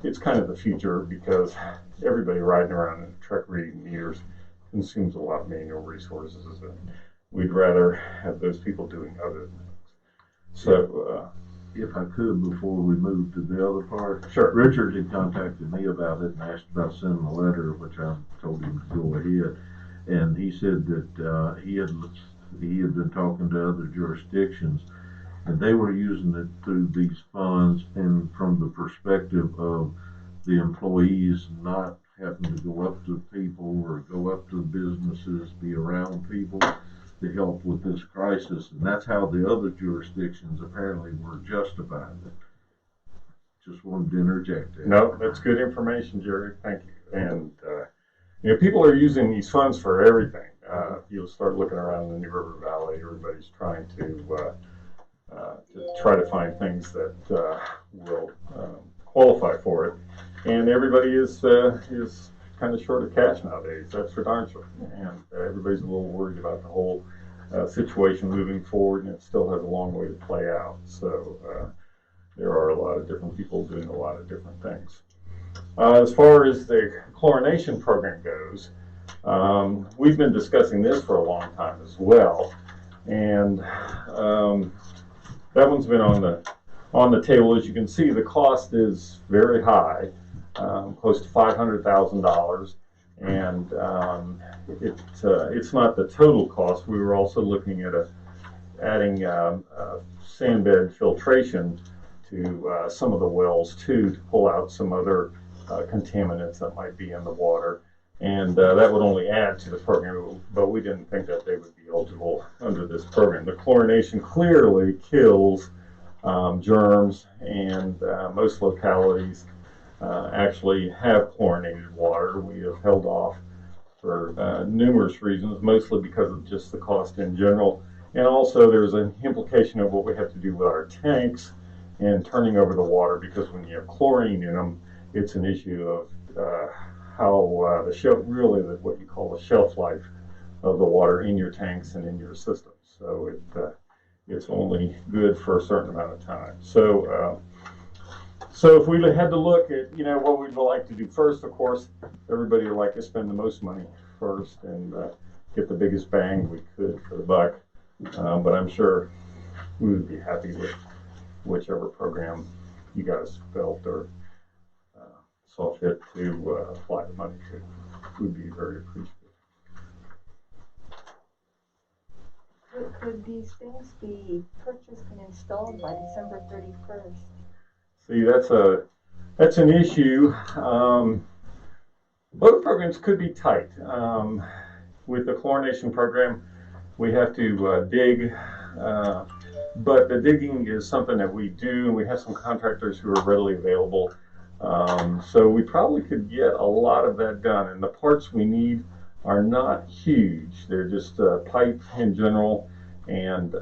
it's kind of the future, because everybody riding around in truck reading meters consumes a lot of manual resources, and we'd rather have those people doing other things. So if I could, before we move to the other part, sure. Richard had contacted me about it and asked about sending a letter, which I told him to go ahead. And he said that he had been talking to other jurisdictions, and they were using it through these funds and from the perspective of the employees not having to go up to people or go up to businesses, be around people to help with this crisis. And that's how the other jurisdictions apparently were justifying it. Just wanted to interject that. No, that's good information, Jerry. Thank you. And you know, people are using these funds for everything. You'll start looking around the New River Valley. Everybody's trying to try to find things that will qualify for it, and everybody is kind of short of cash nowadays. That's for darn sure. And everybody's a little worried about the whole situation moving forward, and it still has a long way to play out. So there are a lot of different people doing a lot of different things. As far as the chlorination program goes, we've been discussing this for a long time as well, and that one's been on the table. As you can see, the cost is very high, close to $500,000, and it's not the total cost. We were also looking at adding sand bed filtration to some of the wells too, to pull out some other contaminants that might be in the water, and that would only add to the program, but we didn't think that they would be eligible under this program. The chlorination clearly kills germs, and most localities actually have chlorinated water. We have held off for numerous reasons, mostly because of just the cost in general, and also there's an implication of what we have to do with our tanks and turning over the water, because when you have chlorine in them, it's an issue of how the shelf, really what you call the shelf life of the water in your tanks and in your system. So it's only good for a certain amount of time. So so if we had to look at, you know, what we'd like to do first, of course, everybody would like to spend the most money first and get the biggest bang we could for the buck. But I'm sure we would be happy with whichever program you guys felt or saw fit to apply the money to. We'd be very appreciative. Could these things be purchased and installed by December 31st? See, that's an issue. Both programs could be tight. With the chlorination program, we have to dig, but the digging is something that we do, and we have some contractors who are readily available. So we probably could get a lot of that done, and the parts we need are not huge. They're just pipe in general, and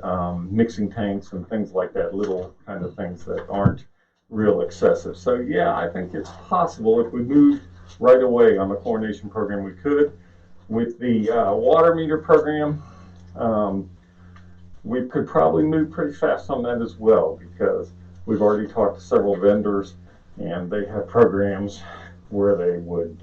mixing tanks and things like that, little kind of things that aren't real excessive. So yeah, I think it's possible. If we moved right away on the chlorination program, we could. With the water meter program, we could probably move pretty fast on that as well, because we've already talked to several vendors, and they have programs where they would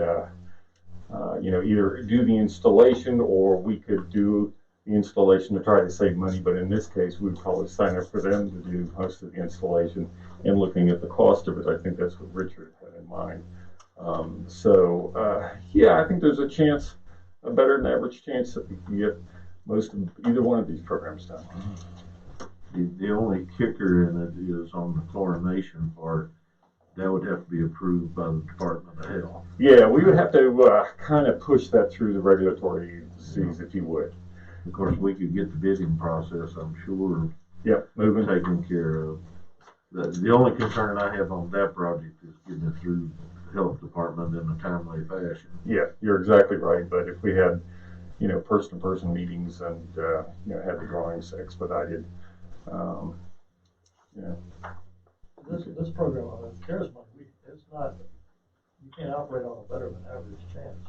you know, either do the installation, or we could do the installation to try to save money. But in this case, we'd probably sign up for them to do most of the installation. And looking at the cost of it, I think that's what Richard had in mind. Yeah, I think there's a chance, a better than average chance, that we can get most of either one of these programs done. The only kicker in it is on the chlorination part. That would have to be approved by the Department of Health. Yeah, we would have to kind of push that through the regulatory agencies, if you would. Of course, we could get the bidding process, I'm sure, Yep, moving. taken care of. The only concern I have on that project is getting it through the health department in a timely fashion. Yeah, you're exactly right. But if we had, you know, person-to-person meetings and you know, had the drawings expedited, yeah. This program on the CARES money, it's not, you can't operate on a better than average chance.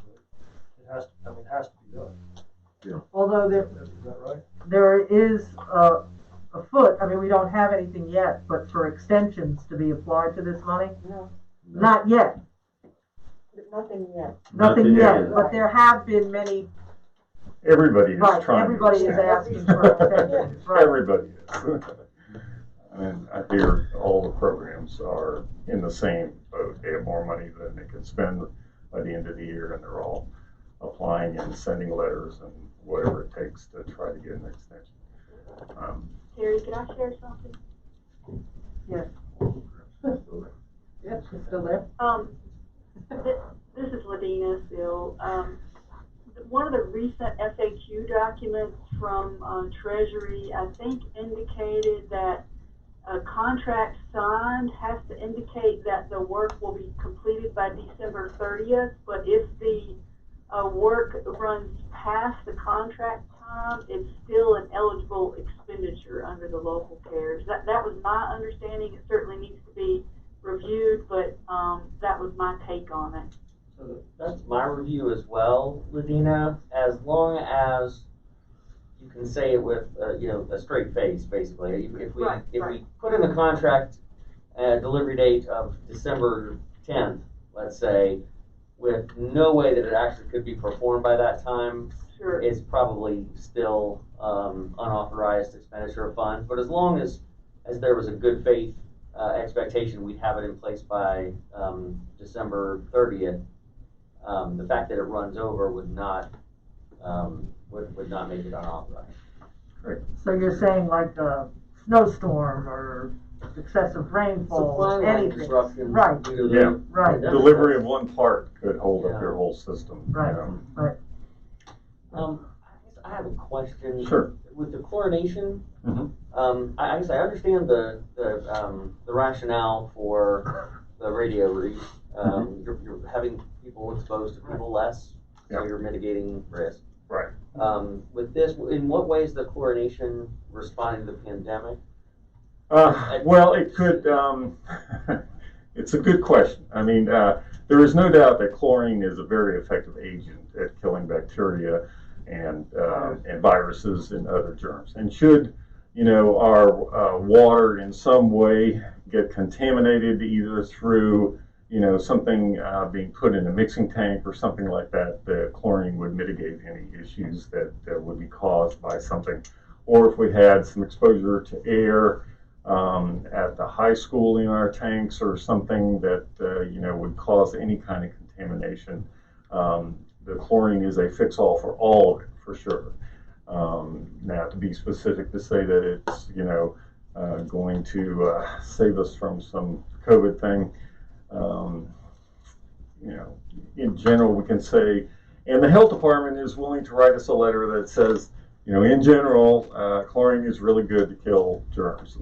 It has to, I mean, it has to be done. Although Is that right? there is afoot, I mean, we don't have anything yet, but for extensions to be applied to this money? No, Not yet, nothing yet. nothing yet. yet, but there have been many, Everybody is right, trying everybody to is extend. asking for extensions, right? Everybody is. And I hear all the programs are in the same boat. They have more money than they can spend by the end of the year, and they're all applying and sending letters and whatever it takes to try to get an extension. Terry, can I share something? Yes. Yes, it's still there. This is Ladina still. One of the recent FAQ documents from Treasury, I think, indicated that a contract signed has to indicate that the work will be completed by December 30th, but if the work runs past the contract time, it's still an eligible expenditure under the local CARES. That was my understanding. It certainly needs to be reviewed, but that was my take on it. So that's my review as well, Ladina, as long as you can say it with, a straight face, basically. If we put in the contract a delivery date of December 10th, let's say, with no way that it actually could be performed by that time, Sure. it's probably still unauthorized expenditure of funds. But as long as there was a good faith expectation we'd have it in place by December 30th, the fact that it runs over would not make it unauthorized. So you're saying like a snowstorm or excessive rainfall, Supply line anything? disruptions. Right. due to the- Yeah. Right. Delivery of one part could hold up Yeah. your whole system. Right. Right. I guess I have a question. Sure. With the chlorination, Mhm. I guess I understand the rationale for the radio read. You're having people exposed to people less, so Yeah. you're mitigating risk. Right. With this, in what way is the chlorination responding to the pandemic? Well, it could, it's a good question. I mean, there is no doubt that chlorine is a very effective agent at killing bacteria and viruses and other germs. And should, our water in some way get contaminated either through, something being put in a mixing tank or something like that, the chlorine would mitigate any issues that would be caused by something. Or if we had some exposure to air, at the high school in our tanks or something that would cause any kind of contamination. The chlorine is a fix-all for all of it, for sure. Now, to be specific to say that it's going to save us from some COVID thing, in general we can say, and the health department is willing to write us a letter that says, in general, chlorine is really good to kill germs.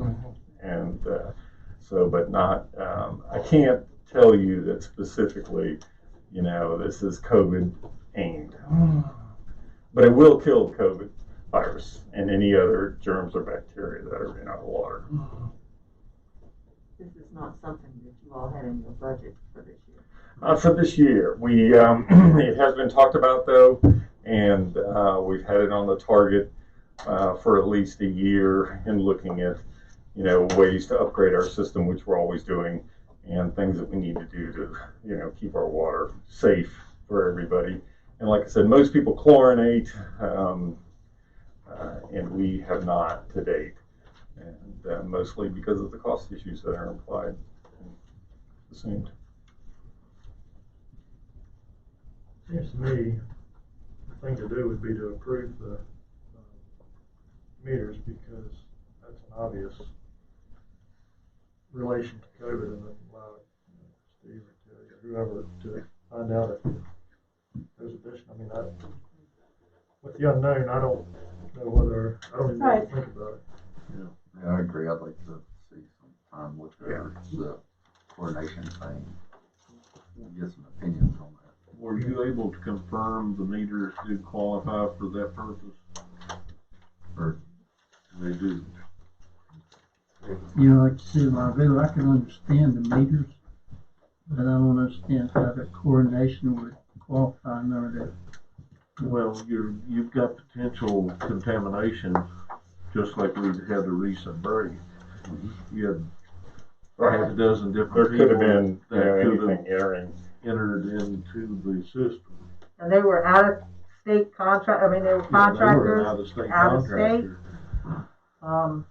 And but not, I can't tell you that specifically, this is COVID aimed. But it will kill the COVID virus and any other germs or bacteria that are in our water. This is not something that you all had in your budget for this year. For this year, we it has been talked about though, and we've had it on the target for at least a year in looking at ways to upgrade our system, which we're always doing, and things that we need to do to keep our water safe for everybody. And like I said, most people chlorinate, and we have not to date, and mostly because of the cost issues that are implied and assumed. Seems to me the thing to do would be to approve the meters, because that's an obvious relation to COVID, and then allow Steve or Terry or whoever to find out if there's addition. I mean, with the unknown, I don't know whether, I don't even know what to think about it. Yeah, I agree. I'd like to see some time with the coordination thing, get some opinions on that. Were you able to confirm the meters did qualify for that purpose? Or they do? Like I said, I can understand the meters, but I don't understand how the coordination would qualify none of that. Well, you've got potential contamination, just like we had a recent break. You had half a dozen There different could have people been, that you know, could have anything entering. entered into the system. And they were out of state contract, I mean, they were Yeah, they were an contractors, out-of-state out of state. contractor.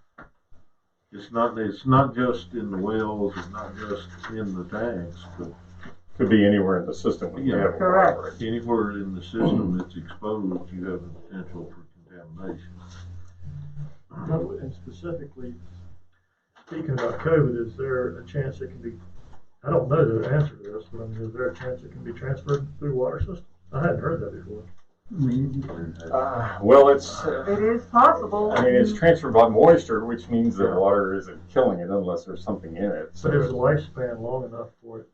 It's not just in the wells, it's not just in the tanks, but Could be anywhere in the system when you Yeah. have a Correct. water break. anywhere in the system that's exposed, you have the potential for contamination. And specifically, speaking about COVID, is there a chance it can be, I don't know the answer to this, but I mean, is there a chance it can be transferred through water system? I hadn't heard that before. Maybe. Well, it's, It is possible. I mean, it's transferred by moisture, which means the water isn't killing it unless there's something in it. But is the So lifespan long enough for it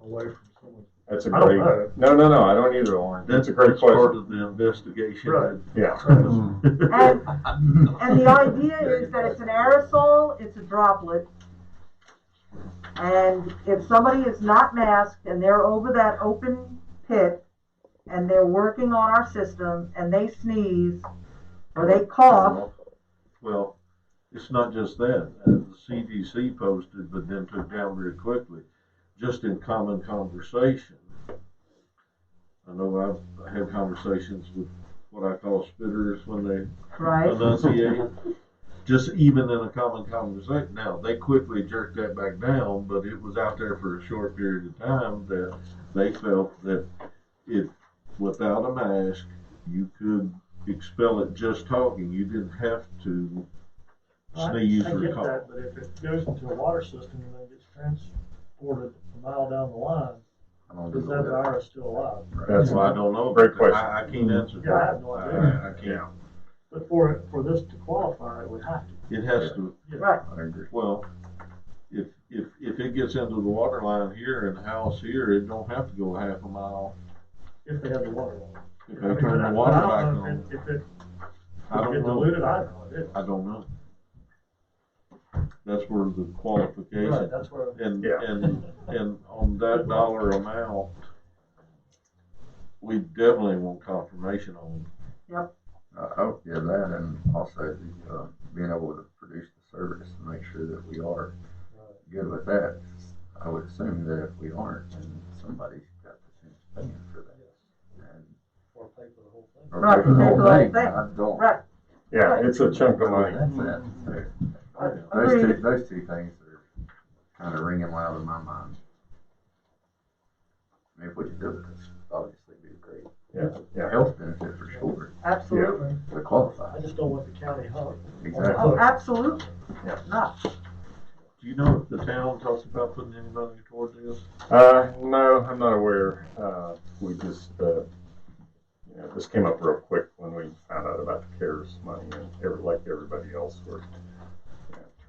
away from someone? that's a I don't great, know. no, I don't either, Lauren. That's a great That's part question. of the investigation. Right. Yeah. And the idea is that it's an aerosol, it's a droplet. And if somebody is not masked and they're over that open pit and they're working on our system and they sneeze or they cough, Well, it's not just that. The CDC posted, but then took down very quickly. Just in common conversation, I know I've had conversations with what I call spitters when they right? enunciate. Just even in a common conversation. Now, they quickly jerked that back down, but it was out there for a short period of time that they felt that if without a mask, you could expel it just talking. You didn't have to sneeze I or get cough. that, but if it goes into a water system and then gets transported a mile down the line, is that virus still alive? That's Well, I don't know. Great question. I can't answer Yeah, I that. have no idea. I can't. Yeah. But for this to qualify, it would have to. It has to. Right. I agree. Well, if it gets into the water line here and the house here, it don't have to go half a mile. If they have the water on. If they turn the water back on, If it I don't get know. diluted, I don't know. It- I don't know. That's where the qualification. Right, that's where. And, Yeah. and on that dollar amount, we definitely want confirmation on. Oh, yeah, that, and also the, being able to produce the service and make sure that we are good with that. I would assume that if we aren't, then somebody's got to finish paying for that. And, Or pay for the whole thing. or Right, pay for the pay whole for the whole thing. thing. I don't. Right. Yeah, it's a chunk of money. That's that. So, Agreed. those two things are kind of ringing loud in my mind. I mean, if we could do it, it's obviously be great. Yeah. Health benefit for sure, Absolutely. to qualify. I just don't want the county hung. Exactly. Oh, absolutely. Yeah. No. Do you know if the town talks about putting any money toward this? No, I'm not aware. We just, this came up real quick when we found out about the CARES money, and like everybody else, we're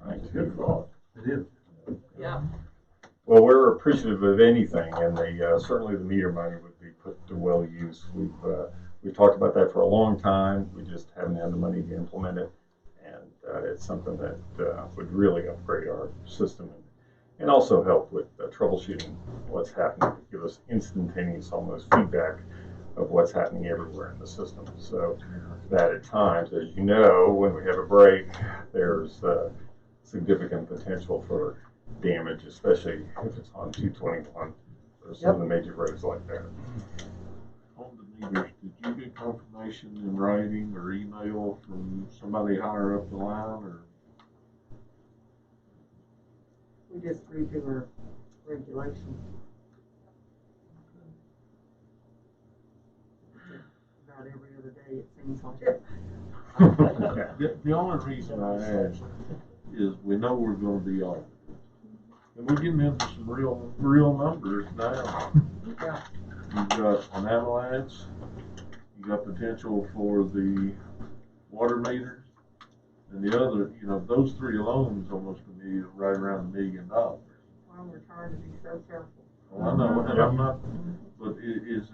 trying It's a good to. thought. It is. Yeah. Well, we're appreciative of anything, and certainly the meter money would be put to well use. We've talked about that for a long time. We just haven't had the money to implement it, and it's something that would really upgrade our system and also help with troubleshooting what's happening, give us instantaneous almost feedback of what's happening everywhere in the system. So that at times, as you know, when we have a break, there's significant potential for damage, especially if it's on 221 or some of the major roads like that. On the meters, did you get confirmation in writing or email from somebody higher up the line, or? We just redo our regulations. About every other day, it seems like it. The only reason I ask is we know we're gonna be off. And we're getting into some real numbers now. Yeah. You've got an avalanche, you got potential for the water meters, and the other, those three alone is almost gonna be right around $1 million. Well, we're trying to be so careful. Well, I know, and I'm not, but is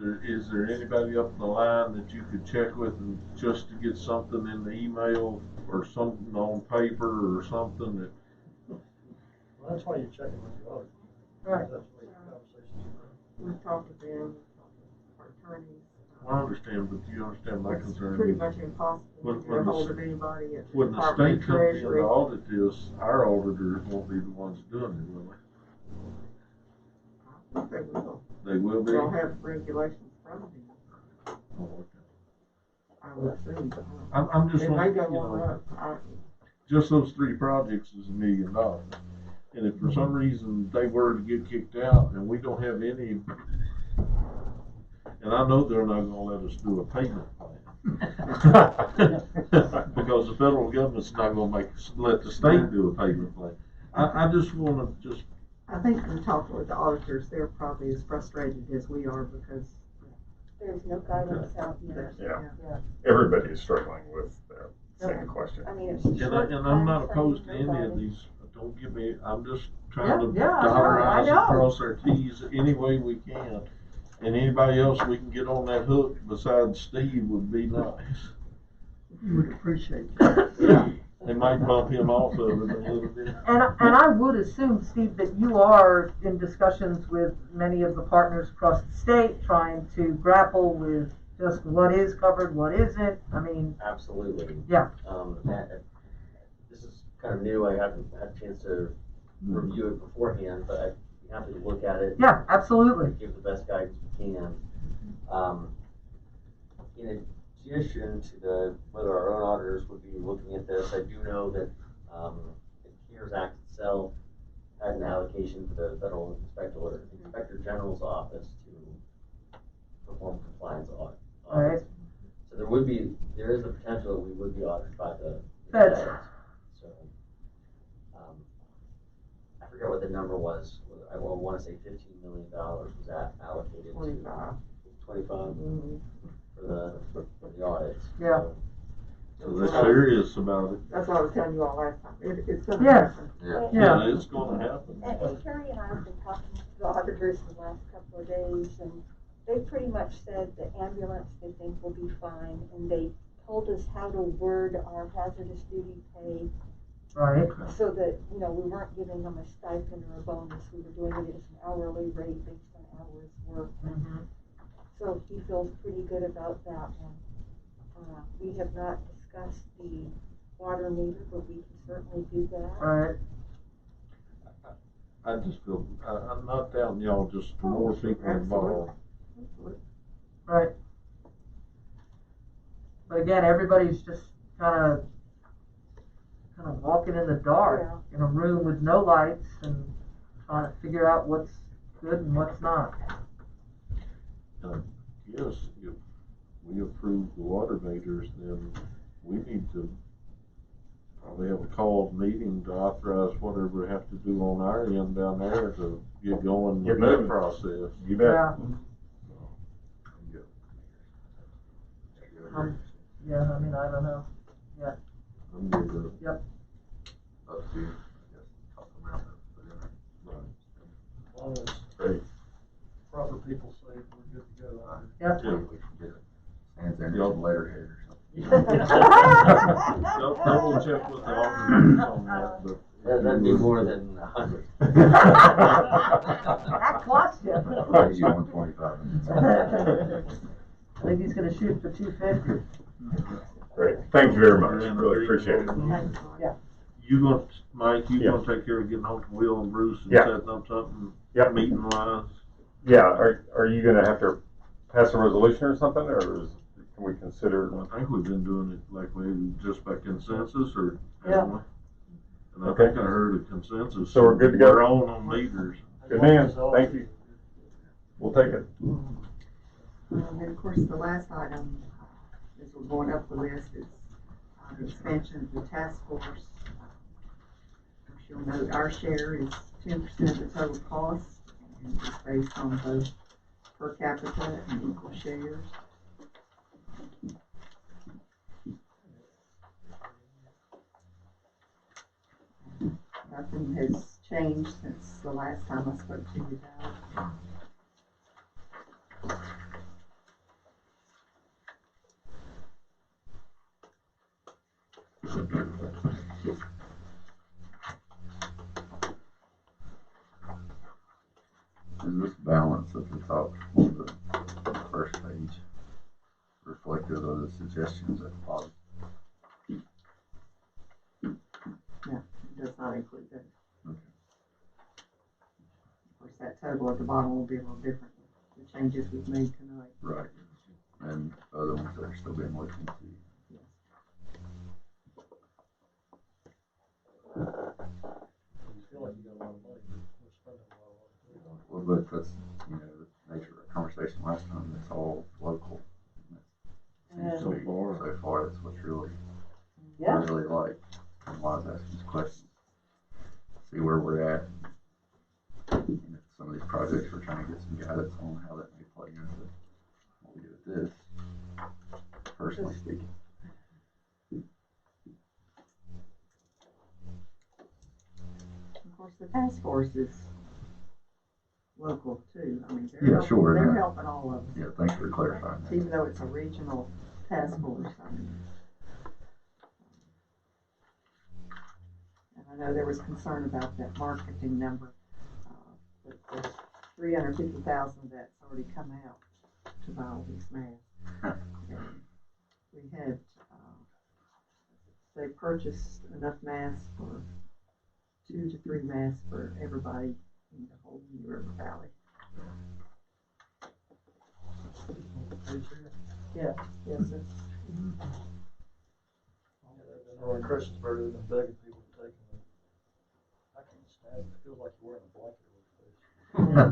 there anybody up the line that you could check with and just to get something in the email or something on paper or something that? Well, that's why you're checking with the auditor. Right. That's where your conversations are. We've talked to them, we've talked to our attorneys. Well, I understand, but do you understand my It's concern? pretty much impossible When- to when get the hold s- of anybody at the When the Department state of comes in to Treasury. audit this, our auditors won't be the ones doing it, will I think they will. they? They will be? They'll have regulations from them, Oh, okay. I would assume. I'm just It may wondering, go you on know, up. just those 3 projects is $1 million. And if for some reason they were to get kicked out and we don't have any, and I know they're not gonna let us do a payment plan. Because the federal government's not gonna let the state do a payment plan. I just wanna I think from talking with the auditors, they're probably as frustrated as we are because. There's no guidance out yet. Yeah. Everybody is struggling with the same question. I mean, it's and short I'm not timeframe, opposed to no any of guidance. these, I'm just trying to Yeah, I dot our know, I i's know. and cross our t's any way we can. And anybody else we can get on that hook besides Steve would be nice. We would appreciate that. They might bump him off of it a little bit. And I would assume, Steve, that you are in discussions with many of the partners across the state, trying to grapple with just what is covered, what isn't. I mean, Absolutely. Yeah. This is kind of new. I haven't had a chance to review it beforehand, but I'd be happy to look at it. yeah, absolutely. Give the best guidance we can. In addition to whether our own auditors would be looking at this, I do know that the CARES Act itself had an allocation for the Federal Inspector General's office to perform compliance audits. Right. So there is the potential that we would be audited by the Feds. So, I forget what the number was. I want to say $15 million was allocated 25. 25 Mhm. for the audits. Yeah. So they're serious about it. That's what I was telling you all last time. It's gonna Yes. happen. Yeah. It's gonna happen. And Carrie and I have been talking to the auditors the last couple of days, and they pretty much said the ambulance they think will be fine, and they told us how to word our hazardous duty pay Right. so that, we weren't giving them a stipend or a bonus. We were doing it as an hourly rate based on hours worked. Mm-hmm. So he feels pretty good about that one. We have not discussed the water meter, but we can certainly do that. Right. I just feel, I'm not doubting y'all, just the more people involved. Right. But again, everybody's just kind of walking in the dark in a room with no lights and trying to figure out what's good and what's not. Yes, if we approve the water meters, then we need to probably have a called meeting to authorize whatever we have to do on our end down there to get going Get with that moving. process. You bet. Yeah. Yeah, I mean, I don't know. I'm good with it. Yep. Up to you, I guess, talk around it, but anyway. As long as Great. proper people say we're good to go. Yep. Yeah. We can get it. Sans Anderson letterhead or something. Double check with the auditors on that, but. That'd be more than 100. That cost you. Raise you 125. I think he's gonna shoot for 250. Great. Thank you very much. Really appreciate it. Yeah. You gonna, Mike, you Yeah. gonna take care of getting hold of Will and Bruce and Yeah. setting up something, Yep. meeting wise? Yeah, are you gonna have to pass a resolution or something, or can we consider? I think we've been doing it like we, just by consensus, or Yeah. haven't we? And I Okay. think I heard a consensus. So we're good to go? We're on meters. Good man, thank you. We'll take it. And of course, the last item, as we're going up the list, is the expansion of the task force. Of course, you'll note our share is 10% of the total cost, and it's based on both per capita and equal shares. Nothing has changed since the last time I spoke to you about it. Is this balance at the top on the first page? good with the suggestions that Bob. It does not include that. Okay. Of course, that total at the bottom will be a little different. The changes we've made tonight. Right. And other ones that are still being looked into. Yes. You feel like you got a lot of money, but we're spending a lot of money. Well, but that's, you know, the nature of our conversation last time, it's all local. And So far, that's what's really, yeah, really like. And why I was asking these questions. See where we're at. And if some of these projects, we're trying to get some guidance on how that may play into what we do with this, personally speaking. Of course, the task force is local too. I mean, Yeah, sure, they're yeah. helping all of us. Yeah, thanks for clarifying that. Even though it's a regional task force. I mean, and I know there was concern about that marketing number, but there's 350,000 that's already come out to buy all these masks. And we had, they purchased enough masks for 2 to 3 masks for everybody in the whole New River Valley. yes, sir. Around Christiansburg, they've been begging people to take them. I can't stand it. It feels like you're wearing a blanket over your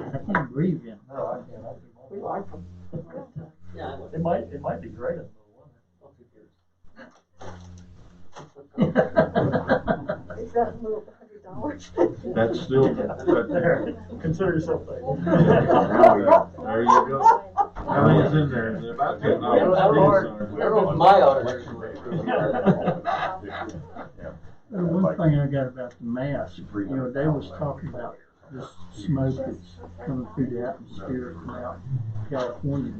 face. I can't breathe in. No, I can't. I do mine. We like them. It might be great in the middle of winter. I'll take yours. Is that a little $100? That's still, There, consider yourself thankful. there you go. How many's in there? About $10. That was my order. One thing I got about the mask, you know, they was talking about this smoke that's coming through the atmosphere from out California.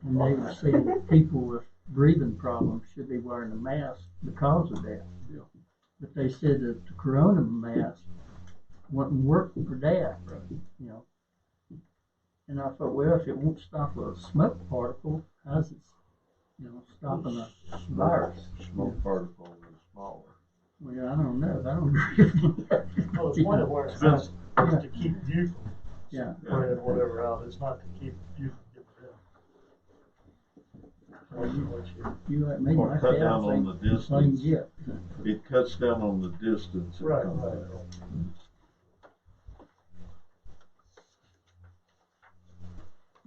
And they were saying that people with breathing problems should be wearing a mask because of that. Yeah. But they said that the corona mask wouldn't work for that, you know. And I thought, well, if it won't stop a smoke particle, how's it, you know, stopping a virus? Smoke particle is smaller. Well, I don't know. I don't agree with that. Well, the point of wearing a mask is to keep you from Yeah. spreading whatever out. It's not to keep you from getting You like me, Or my cut down calves on ain't the the same distance. yet. It cuts down on the distance. it. Right.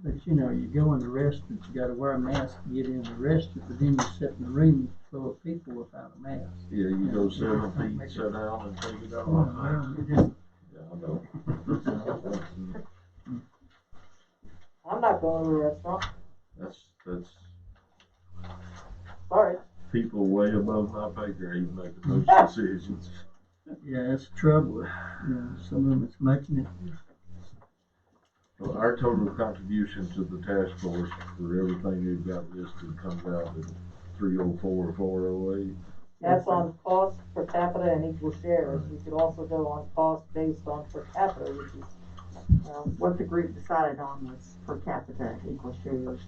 But you know, you go in the restaurant, you gotta wear a mask to get in the restaurant, but then you sit in a room full of people without a mask. Yeah, you go 7 feet, sit down and take it Oh, off. well, it just, Yeah, I know. I'm not going to a restaurant. That's Sorry. people way above my pay grade making those decisions. yeah, that's trouble. You know, some of them it's making it. Well, our total contribution to the task force for everything you've got listed comes out at 304,408. That's on cost per capita and equal shares. We could also go on cost based on per capita, which is, What the group decided on was per capita equal shares.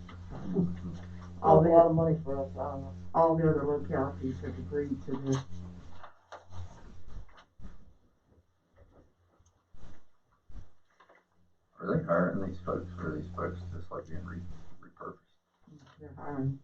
a lot of money for us, I don't know. All the other localities have agreed to this. Are they hiring these folks, or are these folks just like being repurposed? They're hiring.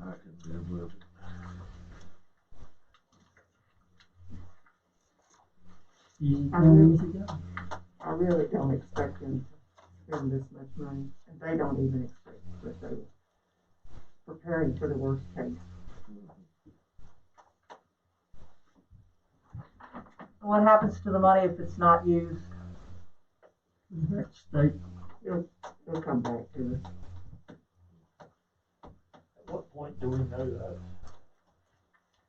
I can live with it. Easy I come, easy go. I really don't expect them to spend this much money, and they don't even expect that they were preparing for the worst case. What happens to the money if it's not used? Back to state. They'll come back to us. At what point do we know that?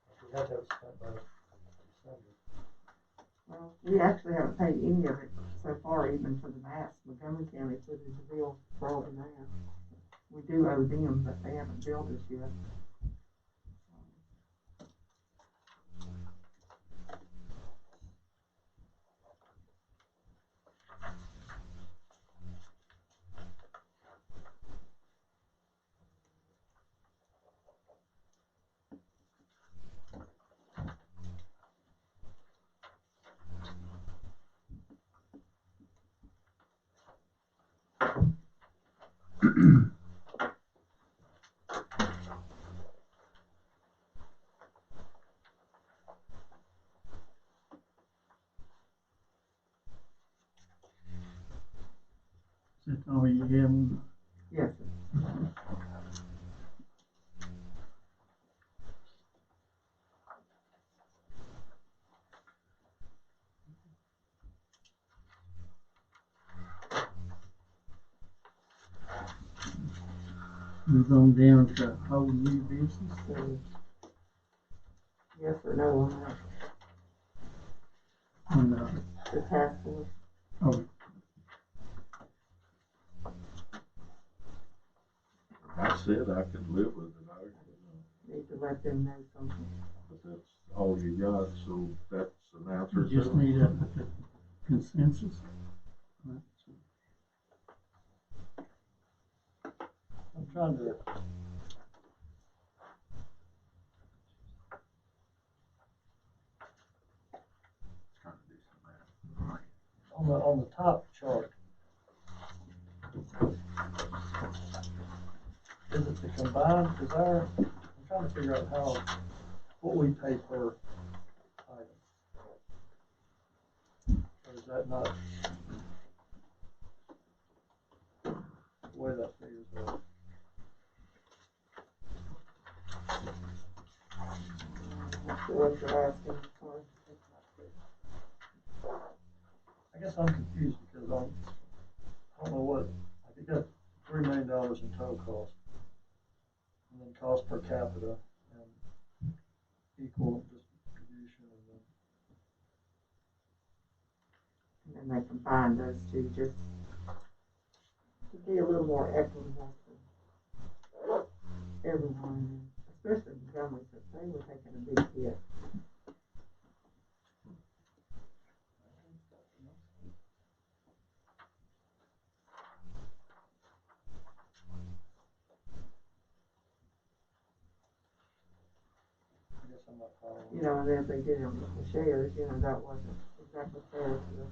If we have to have it spent by December. Well, we actually haven't paid any of it so far, even for the mask. Montgomery County footed the bill for all the masks. We do owe them, but they haven't billed us yet. Is that all you have on Yes, sir. move on down to whole new business? So, yes or no on that, On the task force? oh, I said I could live with it, Need to let them know something. but that's all you got, so that's an answer. you just need a consensus. Right, so I'm trying to, Trying to do some math. on the top chart. Is it the combined, is our, I'm trying to figure out what we pay per item. Or is that not the way that figures out? Not sure what you're asking, sorry. I guess I'm confused because I don't know what, like you got $3 million in total cost. And then cost per capita and equal distribution And then they combine those two just to be a little more equitable for everyone, especially the government, since they were taking a big hit. I guess I'm not following. You know, and then if they did it on equal shares, you know, that wasn't exactly fair to the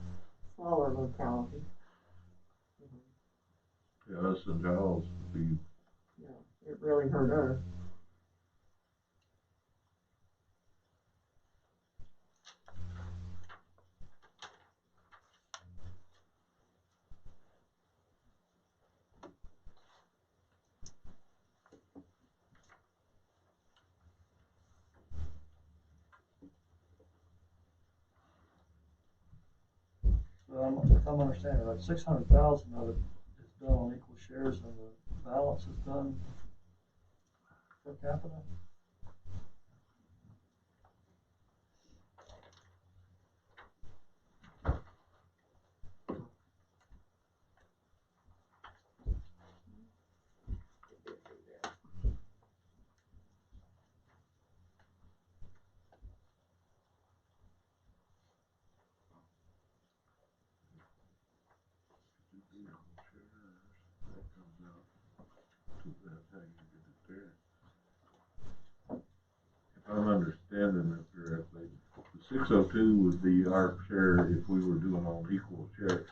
smaller localities. Yeah, us and Giles would be, You know, it really hurt us. So if I'm understanding right, 600,000 of it is done on equal shares and the balance is done per capita? that comes out to, that's how you did it there. If I'm understanding it correctly, the 602 would be our share if we were doing on equal share.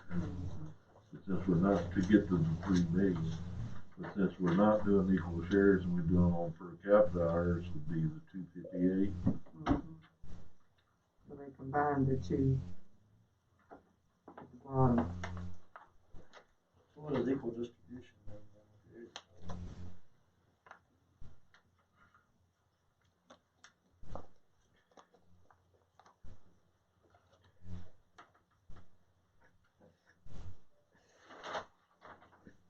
But since we're not, to get to the 3 million, but since we're not doing equal shares and we're doing on per capita, ours would be the 258. So they combined the two at the bottom. So what is equal distribution then?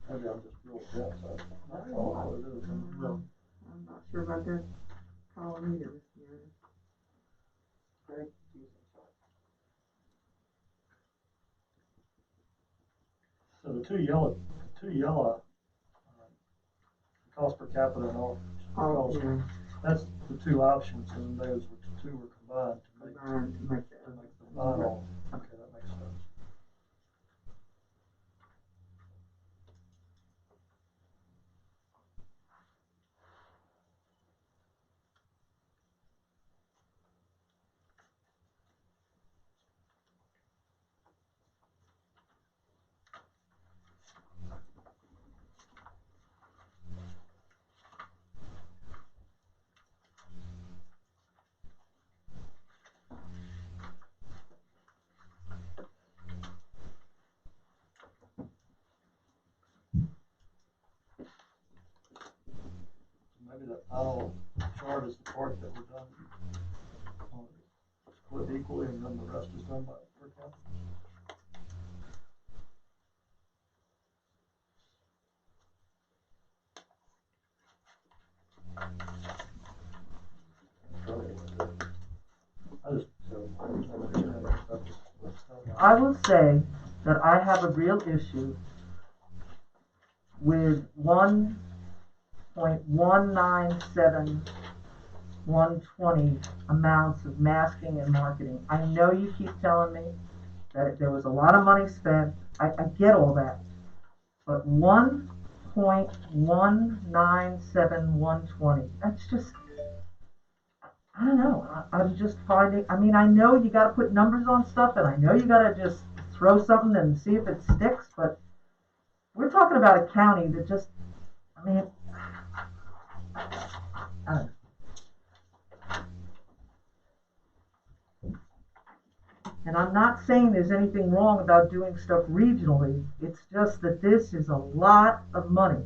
Maybe I'm just real depth, I'm not following what it is. I'm not sure about that column either, Mr. Ernest. Very confusing chart. So the two yellow, cost per capita and all, Oh, cost, yeah, that's the two options, and those two were combined to make that. the final. Okay, that makes sense. Maybe that final chart is the part that we're done split equally, and then the rest is done by per capita. I will say that I have a real issue with 1.197120 amounts of masking and marketing. I know you keep telling me that there was a lot of money spent. I get all that. But 1.197120, that's just, I don't know. I'm just finding, I mean, I know you gotta put numbers on stuff, and I know you gotta just throw something and see if it sticks, but we're talking about a county that just, I mean, I don't know. And I'm not saying there's anything wrong about doing stuff regionally. It's just that this is a lot of money.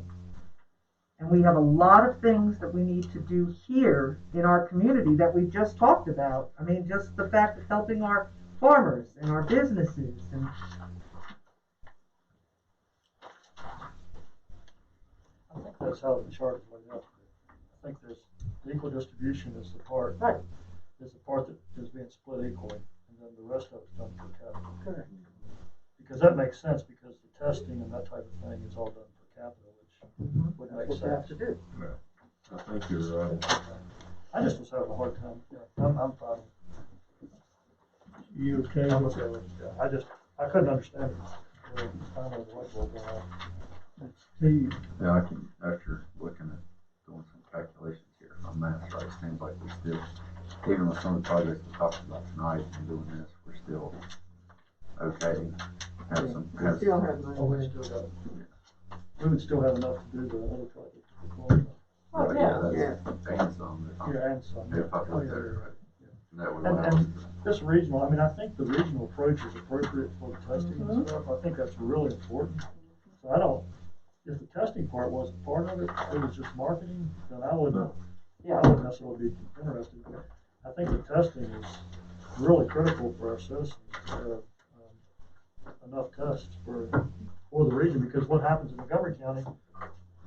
And we have a lot of things that we need to do here in our community that we just talked about. I mean, just the fact of helping our farmers and our businesses. And I think that's how the chart is laid out. I think there's the equal distribution is the part Right. is the part that is being split equally, and then the rest of it's done per capita. Correct. Because that makes sense, because the testing and that type of thing is all done per capita, which would make That's what you have sense. to do. I think you're right. I just was having a hard time. Yeah, I'm fine. You okay I'm with okay with it. Yeah, I couldn't understand it. Finally, the light bulb went off. Steve? Yeah, I can, after looking at doing some calculations here, if my math's right, it seems like we still, even with some of the projects we talked about tonight and doing this, we're still okay. Have some, We still have money. Oh, we would still have enough to do the other projects. Oh, right, yeah, that's, and some, Yeah, and some. if I Oh, put yeah, that you're right. right. And that would And- allow us and- to. This regional, I mean, I think the regional approach is appropriate for the testing Mm-hmm. and stuff. I think that's really important. So I don't, if the testing part wasn't part of it, it was just marketing, then I wouldn't necessarily be interested. But I think the testing is really critical for our citizens to have enough tests for the region, because what happens in Montgomery County,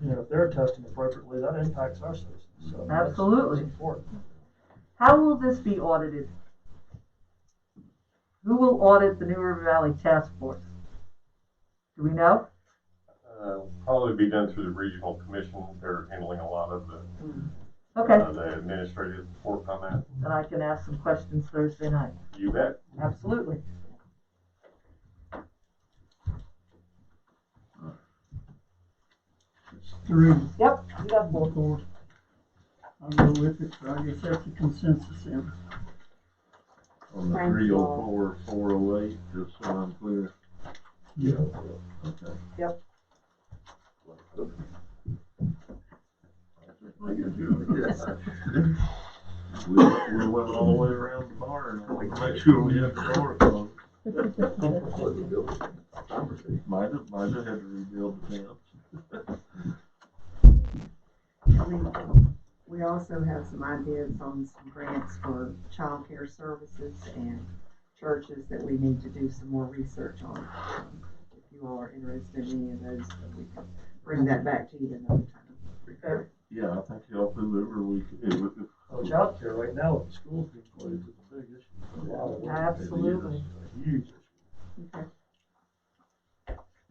you know, if they're testing appropriately, that impacts our citizens. So that's Absolutely. important. How will this be audited? Who will audit the New River Valley Task Force? Do we know? Probably be done through the regional commission. They're handling a lot of the Okay, the administrative work on that. then I can ask some questions Thursday night. You bet. Absolutely. Three. Yep, you got both. Four. I'll go with it, so I guess that's a consensus then. On the Thank you 304, 408, just so I'm clear. Yeah. Okay. Yep. We went all the way around the barn, to make sure we had the door closed. Might have had to rebuild the fence. We also have some ideas on some grants for child care services and churches that we need to do some more research on. If you all are interested in any of those, we can bring that back to you another time. Yeah, I think help whoever we could. Well, child care right now with the schools being closed is a big issue. A lot of work. Absolutely. It's a huge issue. Okay.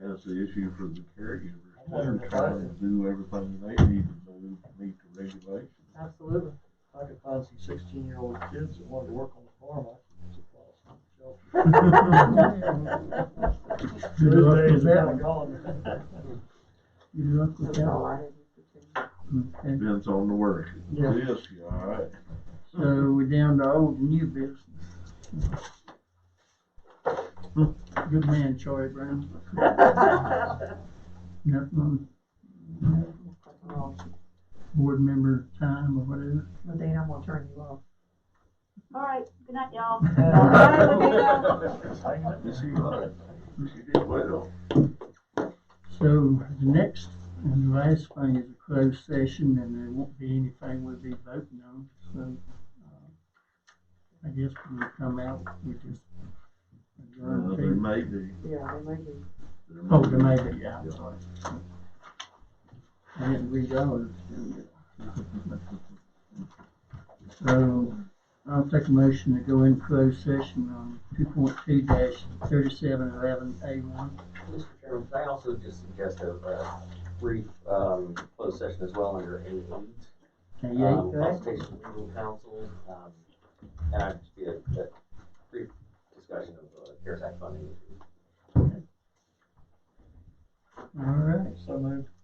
That's the issue for the caregivers. I'm wondering They're if I trying to do everything they need to do to meet the regulations. Absolutely. If I could find some 16-year-old kids that wanted to work on the farm, I could supply some shelter. Good Those luck days with are that. kinda gone. Good luck with That's that. all I had, Mr. Chairman. Okay. Depends on the work. Yeah. Yes, you all right. So we're down to old and new business. Good man, Charlie Brown. Nothing on board member time or whatever. Well, Dana, I'm gonna turn you off. All right, good night, y'all. Bye, Ladina. Yes, you are. You did well. So the next and the last thing is a closed session, and there won't be anything we'll be voting on. So I guess when we come out, we just adjourn. There may be. Yeah, they may be. Oh, there may be, yeah, I'm sorry. I didn't read all of it. So I'll take a motion to go in closed session on 2.2-3711A1. Mr. Chairman, can I also just suggest a brief closed session as well under A8? A8, Consultation with legal counsel, and I'd just be a